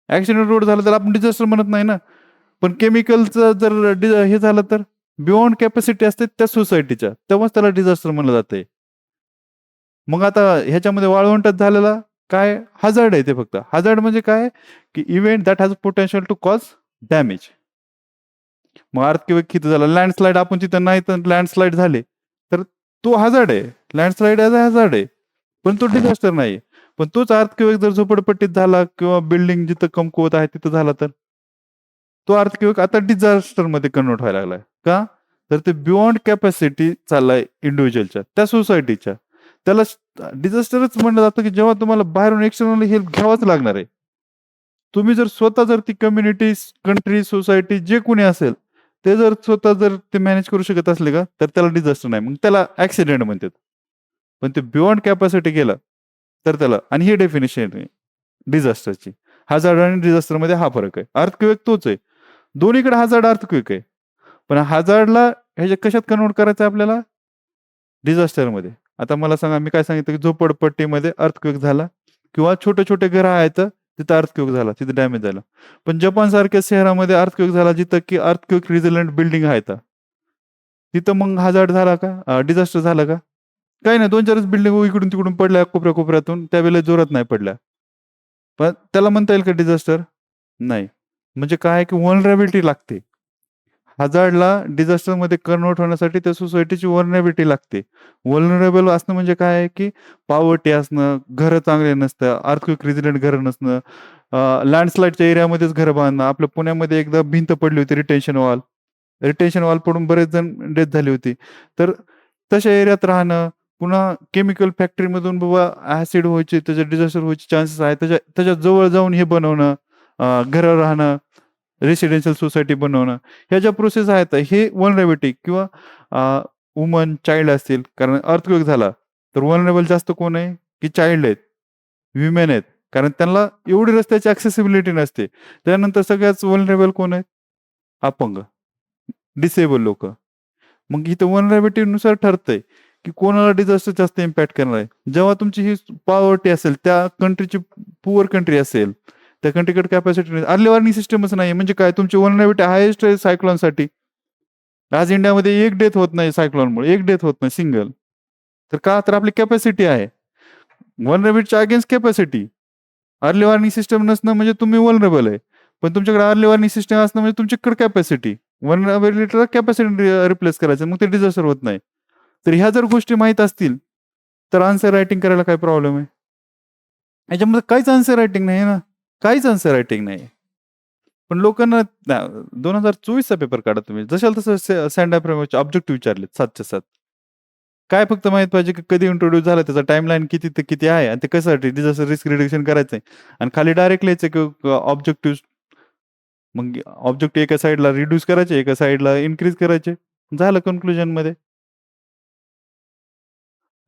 ऍक्सिडेंट रोड झाला तर आपण डिझास्टर म्हणत नाही ना. पण केमिकलचं जर हे झालं तर बियॉन्ड कॅपॅसिटी असते त्या सोसायटीच्या, तेव्हाच त्याला डिझास्टर म्हणलं जाते. मग आता ह्याच्यामध्ये वाळवंटात झालेला काय हजार्ड आहे ते फक्त. हजार्ड म्हणजे काय? की event that has potential to cause damage. मग अर्थक्वेक किती झाला? लँडस्लाईड आपण तिथं नाही तर लँडस्लाईड झाले, तर तो हजार्ड आहे. लँडस्लाईड ॲज अ हजार्ड आहे. पण तो डिझास्टर नाही. पण तोच अर्थक्वेक जर झोपडपट्टीत झाला किंवा बिल्डिंग जिथं कमकुवत आहे तिथं झाला तर? तो अर्थक्वेक आता डिझास्टरमध्ये कन्व्हर्ट व्हायला लागलाय. का? तर ते बियॉन्ड कॅपॅसिटी चाललाय इंडिव्हिज्युअलच्या, त्या सोसायटीच्या. त्याला डिझास्टरच म्हणलं जातं, की जेव्हा तुम्हाला बाहेरून एक्सटर्नल हेल्प घ्यावाच लागणार आहे. तुम्ही जर स्वतः जर ती कम्युनिटी, कंट्री, सोसायटी जे कोणी असेल, ते जर स्वतः जर ते मॅनेज करू शकत असले का, तर त्याला डिझास्टर नाही. मग त्याला ॲक्सिडेंट म्हणतात. पण ते बियॉन्ड कॅपॅसिटी गेलं, तर त्याला आणि ही डेफिनेशन आहे डिझास्टरची. हझार्ड आणि डिझास्टरमध्ये हा फरक आहे. अर्थक्वेक तोच आहे. दोन्हीकडे हझार्ड अर्थक्वेक आहे. पण हझार्डला ह्याच्या कशात कन्व्हर्ट करायचं आहे आपल्याला? डिझास्टरमध्ये. आता मला सांगा, मी काय सांगितलं, की झोपडपट्टीमध्ये अर्थक्वेक झाला किंवा छोटे-छोटे घरं आहेत, तिथं अर्थक्वेक झाला, तिथं डॅमेज झालं. पण जपानसारख्या शहरामध्ये अर्थक्वेक झाला, जिथं की अर्थक्वेक रेझिलिएंट बिल्डिंग आहेत. तिथं मग हझार्ड झाला का? डिझास्टर झालं का? काही नाही, 2-4च बिल्डिंग इकडून-तिकडून पडल्या कोपऱ्या-कोपऱ्यातून, त्यावेळेला जोरात नाही पडल्या. पण त्याला म्हणता येईल का डिझास्टर? नाही. म्हणजे काय आहे, की व्हलनरॅबिलिटी लागते. हझार्डला डिझास्टरमध्ये कन्व्हर्ट होण्यासाठी त्या सोसायटीची व्हलनरॅबिलिटी लागते. व्हलनरेबल असणं म्हणजे काय आहे, की पॉवर्टी असणं, घरं चांगले नसतं, अर्थक्वेक रेझिलिएंट घरं नसणं, लँडस्लाईडच्या एरियामध्येच घरं बांधणं. आपल्या पुण्यामध्ये एकदा भिंत पडली होती रिटेन्शन वॉल. रिटेन्शन वॉल पडून बरेच जण डेथ झाली होती. तर तशा एरियात राहणं, पुन्हा केमिकल फॅक्टरीमधून बाबा ॲसिड व्हायचे, त्याचे डिझास्टर व्हायचे चान्सेस आहेत. त्याच्या जवळ जाऊन हे बनवणं, घरं राहणं, रेसिडेन्शियल सोसायटी बनवणं, ह्या ज्या प्रोसेस आहेत, हे व्हलनरेबिलिटी किंवा वुमन, चाइल्ड असतील. कारण अर्थक्वेक झाला, तर व्हलनरेबल जास्त कोण आहे? की चाइल्ड आहेत, विमेन आहेत. कारण त्यांना एवढी रस्त्याची ॲक्सेसिबिलिटी नसते. त्यानंतर सगळ्यात व्हलनरेबल कोण आहेत? अपंग, डिसेबल लोकं. मग इथं व्हलनरॅबिलिटीनुसार ठरतंय, की कोणाला डिझास्टर जास्त इम्पॅक्ट करणार आहे. जेव्हा तुमची ही पॉवर्टी असेल, त्या कंट्रीची पुअर कंट्री असेल, त्या कंट्रीकडे कॅपॅसिटी नाही. अर्ली वॉर्निंग सिस्टमच नाही. म्हणजे काय, तुमची व्हलनरॅबिलिटी हायेस्ट आहे सायक्लॉनसाठी. आज इंडियामध्ये एक डेथ होत नाही सायक्लॉनमुळे, एक डेथ होत नाही सिंगल. तर का? तर आपली कॅपॅसिटी आहे. व्हलनरॅबिलिटीच्या against capacity. Early warning system नसणं म्हणजे तुम्ही व्हलनरेबल आहे. पण तुमच्याकडे अर्ली वॉर्निंग सिस्टम असणं म्हणजे तुमच्याकडे कॅपॅसिटी. व्हलनरेबिलिटीला कॅपॅसिटी रिप्लेस करायचं, मग ते डिझास्टर होत नाही. तर ह्या जर गोष्टी माहीत असतील, तर आन्सर रायटिंग करायला काय प्रॉब्लेम आहे? ह्याच्यामध्ये काहीच आन्सर रायटिंग नाही ना. काहीच आन्सर रायटिंग नाही. पण लोकांना 2024चा पेपर काढा तुम्ही. जशाला तसं सँड फ्रेमवर्कचे ऑब्जेक्टिव्ह विचारलेत 7च्या 7. काय फक्त माहीत पाहिजे, की कधी इंट्रोड्यूस झाला, त्याचा टाईमलाईन किती ते किती आहे आणि ते कशासाठी डिझास्टर रिस्क रिडक्शन करायचंय आणि खाली डायरेक्ट लिहायचं, की ऑब्जेक्टिव्ह. मग ऑब्जेक्टिव्ह एका साइडला रिड्यूस करायचे, एका साइडला इन्क्रीज करायचे. झालं कन्क्लुजनमध्ये.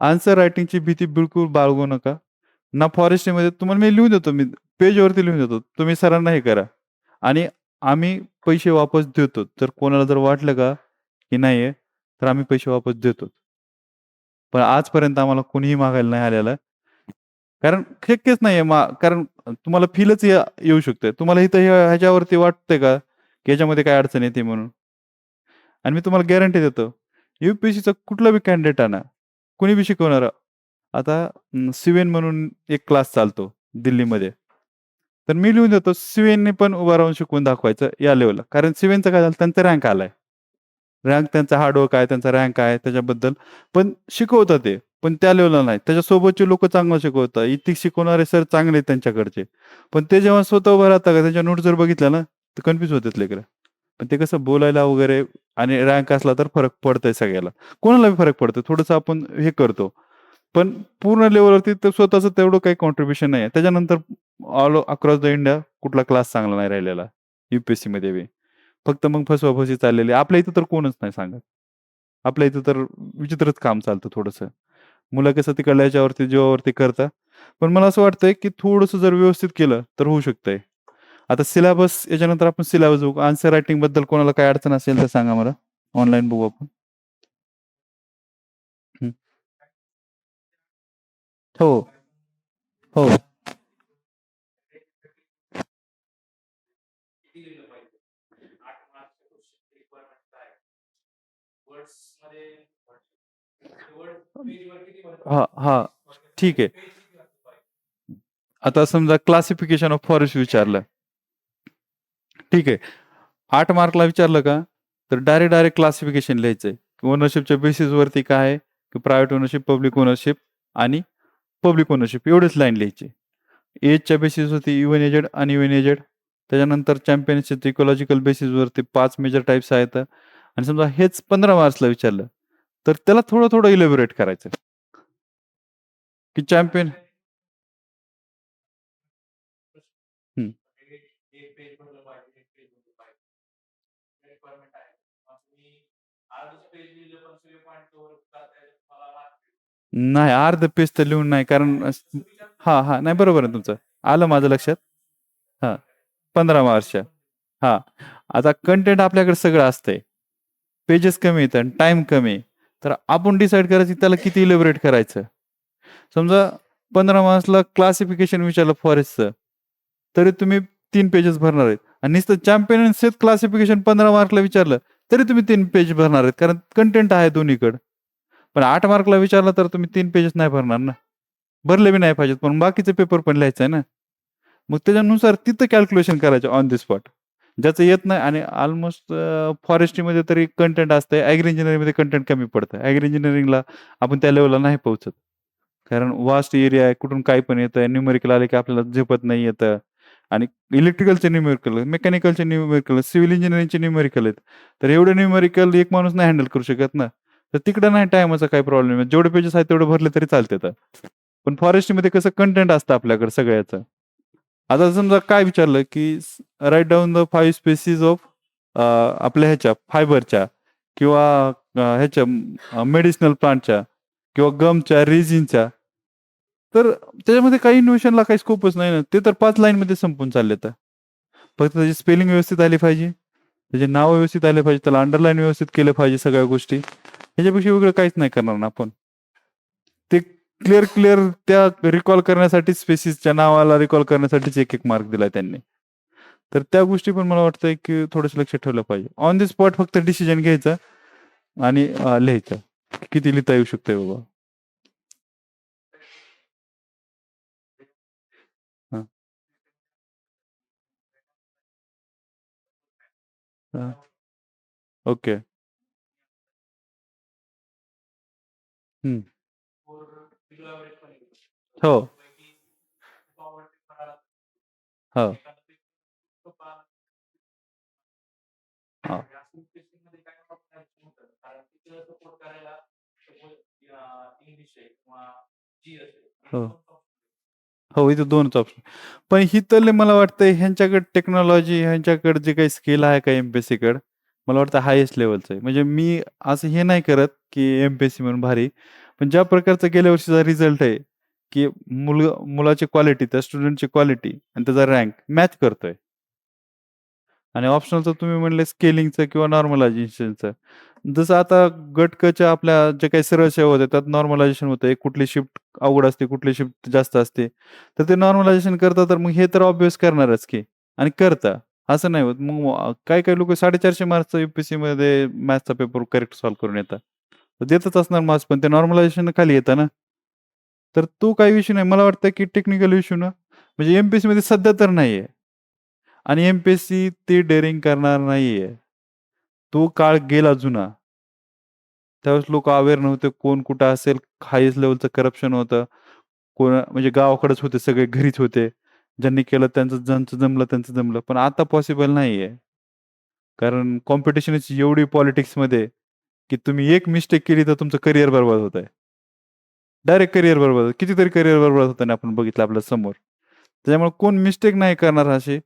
आन्सर रायटिंगची भीती बिलकुल बाळगू नका. ना फॉरेस्ट्रीमध्ये तुम्हाला मी लिहून देतो, मी पेजवरती लिहून देतो. तुम्ही सरांना हे करा आणि आम्ही पैसे वापस देतो. जर कोणाला जर वाटलं का, की नाहीये, तर आम्ही पैसे वापस देतो. पण आजपर्यंत आम्हाला कोणीही मागायला नाही आलेलं. कारण शक्यच नाहीये कारण तुम्हाला फीलच येऊ शकते. तुम्हाला इथं ह्याच्यावरती वाटतंय का, की ह्याच्यामध्ये काय अडचण येते म्हणून? आणि मी तुम्हाला गॅरंटी देतो, यू-पी-एस-सीचा कुठला बी कॅन्डिडेट आणा, कुणी बी शिकवणारा. आता सिवेन म्हणून एक क्लास चालतो दिल्लीमध्ये. तर मी लिहून देतो, सिवेनने पण उभा राहून शिकवून दाखवायचं या लेव्हलला. कारण सिवेनचं काय झालं, त्यांचा रँक आलाय. रँक त्यांचा हार्डवर्क आहे, त्यांचा रँक आहे त्याच्याबद्दल. पण शिकवतात ते, पण त्या लेव्हलला नाही. त्याच्यासोबतचे लोकं चांगलं शिकवतात. इथिक्स शिकवणारे सर चांगले आहेत त्यांच्याकडचे. पण ते जेव्हा स्वतः उभं राहतात का, त्यांच्या नोट्स जर बघितल्या ना, तर कन्फ्यूज होतात लेकरं. पण ते कसं बोलायला वगैरे आणि रँक असला तर फरक पडतंय सगळ्याला. कोणालाही फरक पडतो. थोडंसं आपण हे करतो. पण पूर्ण लेव्हलवरती तर स्वतःचं तेवढं काही कॉन्ट्रिब्युशन नाहीये. त्याच्यानंतर ऑल अक्रॉस द इंडिया कुठला क्लास चांगला नाही राहिलेला, यू-पी-एस-सीमध्ये बी. फक्त मग फसवाफसवी चाललेली. आपल्या इथं तर कोणच नाही सांगत. आपल्या इथं तर विचित्रच काम चालतं थोडंसं. मुलं कसं तिकडल्या ह्याच्यावरती जीवावरती करतात. पण मला असं वाटतंय, की थोडंसं जर व्यवस्थित केलं तर होऊ शकतंय. आता सिलेबस याच्यानंतर आपण सिलेबस बघू. आन्सर रायटिंगबद्दल कोणाला काही अडचण असेल तर सांगा मला. ऑनलाईन बघू आपण. हं. हो, हो. हां, हां. ठीक आहे. आता समजा क्लासिफिकेशन ऑफ फॉरेस्ट विचारलं, ठीक आहे. 8 मार्कला विचारलं का, तर डायरेक्ट क्लासिफिकेशन लिहायचंय. ओनरशिपच्या बेसिसवरती काय आहे, की प्रायव्हेट ओनरशिप, पब्लिक ओनरशिप आणि पब्लिक ओनरशिप एवढेच लाईन लिहायची. एजच्या बेसिसवरती इव्हन एजेड, अनइव्हन एजेड. त्याच्यानंतर चॅम्पियनशिप इकॉलॉजिकल बेसिसवरती 5 मेजर टाइप्स आहेत. आणि समजा हेच 15 मार्क्सला विचारलं, तर त्याला थोडं इलॅबोरेट करायचं. की चॅम्पियन हं. नाही, अर्ध पेज तर लिहून नाही, कारण हां, नाही बरोबर आहे तुमचं. आलं माझं लक्षात. हां, 15 मार्चच्या. हां, आता कंटेंट आपल्याकडे सगळं असतंय. पेजेस कमी आहेत आणि टाईम कमी आहे. तर आपण डिसाईड करायचं की त्याला किती इलॅबोरेट करायचं. समजा 15 मार्क्सला क्लासिफिकेशन विचारलं फॉरेस्टचं, तरी तुम्ही 3 पेजेस भरणार आहेत. आणि नुसतं चॅम्पियन आणि सेट क्लासिफिकेशन 15 मार्कला विचारलं, तरी तुम्ही 3 पेज भरणार आहेत, कारण कंटेंट आहे दोन्हीकडं. पण 8 मार्कला विचारलं तर तुम्ही 3 पेजेस नाही भरणार ना. भरले बी नाही पाहिजेत, पण बाकीचे पेपर पण लिहायचं आहे ना. मग त्याच्यानुसार तिथं कॅल्क्युलेशन करायचं ऑन द स्पॉट. ज्याचं येत नाही, आणि ऑलमोस्ट फॉरेस्ट्रीमध्ये तरी कंटेंट असतंय. ॲग्री इंजिनिअरिंगमध्ये कंटेंट कमी पडतं. ॲग्री इंजिनिअरिंगला आपण त्या लेव्हलला नाही पोहोचत. कारण वास्ट एरिया आहे, कुठून काही पण येतंय. न्यूमेरिकल आले की आपल्याला झेपत नाही येतं. आणि इलेक्ट्रिकलचे न्यूमेरिकल, मेकॅनिकलचे न्यूमेरिकल, सिव्हिल इंजिनिअरिंगचे न्यूमेरिकल आहेत. तर एवढे न्यूमेरिकल एक माणूस नाही हँडल करू शकत ना. तर तिकडं नाही टाईमाचा काही प्रॉब्लेम आहे. जेवढे पेजेस आहेत तेवढे भरले तरी चालतात. पण फॉरेस्टमध्ये कसं कंटेंट असतं आपल्याकडे सगळ्याचं. आता समजा काय विचारलं, की write down the 5 species of आपल्या ह्याच्या फायबरच्या, किंवा ह्याच्या मेडिसिनल प्लांटच्या, किंवा गमच्या, रेझिनच्या. तर त्याच्यामध्ये काही इनोव्हेशनला काही स्कोपच नाही ना. ते तर 5 लाईनमध्ये संपून चाललेत. फक्त त्याची स्पेलिंग व्यवस्थित आली पाहिजे, त्याचे नाव व्यवस्थित आले पाहिजे, त्याला अंडरलाईन व्यवस्थित केलं पाहिजे सगळ्या गोष्टी. ह्याच्यापेक्षा वेगळं काहीच नाही करणार ना आपण. ते क्लिअर त्या रिकॉल करण्यासाठी, स्पेसिसच्या नावाला रिकॉल करण्यासाठीच 1-1 मार्क दिलाय त्यांनी. तर त्या गोष्टी पण मला वाटतंय, की थोडंसं लक्षात ठेवलं पाहिजे. ऑन द स्पॉट फक्त डिसिजन घ्यायचा आणि लिहायचं. किती लिहिता येऊ शकतंय बाबा. हां, हां. ओके. हं. हो. हो. हां. हो. हो, इथे 2च ऑप्शन. पण इथले मला वाटतंय ह्यांच्याकडे टेक्नॉलॉजी, ह्यांच्याकडे जे काही स्किल आहे का एम-पी-एस-सीकडे, मला वाटतं हायेस्ट लेव्हलचं आहे. म्हणजे मी असं हे नाही करत, की एम-पी-एस-सी म्हणून भारी. पण ज्या प्रकारचा गेल्या वर्षीचा रिझल्ट आहे, की मुलाची क्वालिटी, त्या स्टुडंटची क्वालिटी आणि त्याचा रँक मॅच करतोय. आणि ऑप्शनलचं तुम्ही म्हणले स्केलिंगचं किंवा नॉर्मलायझेशनचं. जसं आता गट क आपल्या जे काही सरळ सेवा होत्या त्यात नॉर्मलायझेशन होतं. एक कुठली शिफ्ट अवघड असते, कुठली शिफ्ट जास्त असते. तर ते नॉर्मलायझेशन करतात, तर मग हे तर ऑब्व्हियस करणारच की, आणि करता. असं नाही होत. मग काही-काही लोकं 450 मार्क्सचा यू-पी-एस-सीमध्ये मॅथ्सचा पेपर करेक्ट सॉल्व्ह करून येतात. तर देतच असणार मार्क्स, पण ते नॉर्मलायझेशन खाली येतं ना. तर तो काही विषय नाही. मला वाटतं की टेक्निकल इश्यू ना, म्हणजे एम-पी-एस-सीमध्ये सध्या तर नाहीये. आणि एम-पी-एस-सी ते डेअरिंग करणार नाहीये. तो काळ गेला जुना. त्यावेळेस लोकं अवेअर नव्हते. कोण कुठं असेल, हायस्ट लेव्हलचं करप्शन होतं. कोण म्हणजे गावाकडेच होते, सगळे घरीच होते. ज्यांनी केलं ज्यांचं जमलं त्यांचं जमलं. पण आता पॉसिबल नाहीये. कारण कॉम्पिटिशनच एवढी पॉलिटिक्समध्ये, की तुम्ही एक मिस्टेक केली तर तुमचं करियर बरबाद होतंय. डायरेक्ट करियर बरबाद. कितीतरी करियर बरबाद होताना आपण बघितलं आपल्या समोर. त्याच्यामुळे कोण मिस्टेक नाही करणार असे.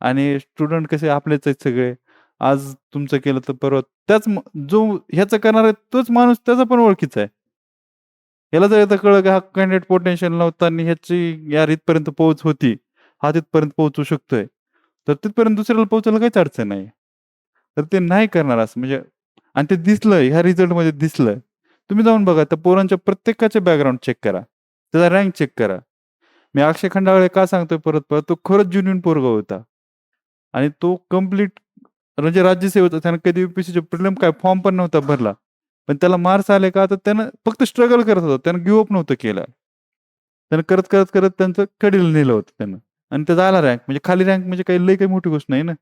आणि स्टुडंट कसे आपलेच आहेत सगळे. आज तुमचं केलं तर परवा जो ह्याचं करणार आहे तोच माणूस त्याचा पण ओळखीचा आहे. ह्याला जर एकदा कळलं की हा कॅन्डिडेट पोटेन्शियल नव्हता आणि ह्याची यार इथपर्यंत पोहोच होती. हा तिथपर्यंत पोहोचू शकतोय. तर तिथपर्यंत दुसऱ्याला पोहोचायला काहीच अडचण नाही. तर ते नाही करणार असं म्हणजे, आणि ते दिसलं ह्या रिझल्टमध्ये दिसलं. तुम्ही जाऊन बघा त्या पोरांच्या प्रत्येकाचे बॅकग्राऊंड चेक करा. त्याचा रँक चेक करा. मी अक्षय खंडागळे का सांगतोय परत-परत, तो खरंच जेन्युइन पोरगा होता. आणि तो कंप्लीट म्हणजे राज्यसेवेचा त्यानं कधी यू-पी-एस-सीचे प्रिलिम काय फॉर्म पण नव्हता भरला. पण त्याला मार्क्स आले का, तर त्यानं फक्त स्ट्रगल करत होता. त्यानं गिव्ह अप नव्हतं केलं. त्यानं करत त्यांचं कडीला नेलं होतं त्यानं आणि त्याचा आला रँक. म्हणजे खाली रँक म्हणजे काही लई काही मोठी गोष्ट नाही ना.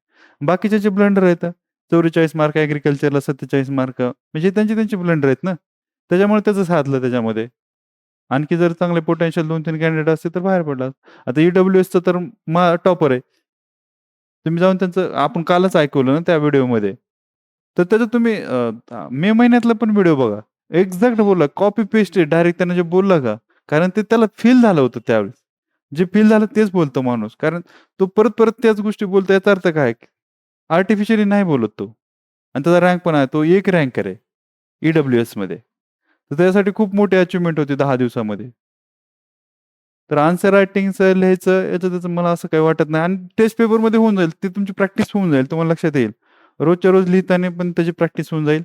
बाकीचे जे ब्लंडर आहेत 44 मार्क ॲग्रीकल्चरला 47 मार्क म्हणजे त्यांचे ब्लंडर आहेत ना. त्याच्यामुळे त्याचं साधलं त्याच्यामध्ये. आणखी जर चांगले पोटेन्शियल 2-3 कॅन्डिडेट असते तर बाहेर पडला. आता ई-डब्ल्यू-एसचं तर टॉपर आहे. तुम्ही जाऊन त्यांचं आपण कालच ऐकवलं ना त्या व्हिडिओमध्ये. तर त्याचं तुम्ही मे महिन्यातला पण व्हिडिओ बघा. एक्झॅक्ट बोलला. कॉपी पेस्ट आहे. डायरेक्ट त्यानं जे बोललं का, कारण ते त्याला फील झालं होतं त्यावेळेस. जे फील झालं तेच बोलतो माणूस. कारण तो परत त्याच गोष्टी बोलतो याचा अर्थ काय? आर्टिफिशियली नाही बोलत तो. आणि त्याचा रँक पण आहे. तो एक रँकर आहे ई-डब्ल्यू-एसमध्ये. तर त्याच्यासाठी खूप मोठी अचीव्हमेंट होती 10 दिवसामध्ये. तर आन्सर रायटिंगचं, लिहायचं याचं-त्याचं मला असं काही वाटत नाही आणि टेस्ट पेपरमध्ये होऊन जाईल. ती तुमची प्रॅक्टिस होऊन जाईल. तुम्हाला लक्षात येईल. रोजच्या रोज लिहिताना पण त्याची प्रॅक्टिस होऊन जाईल.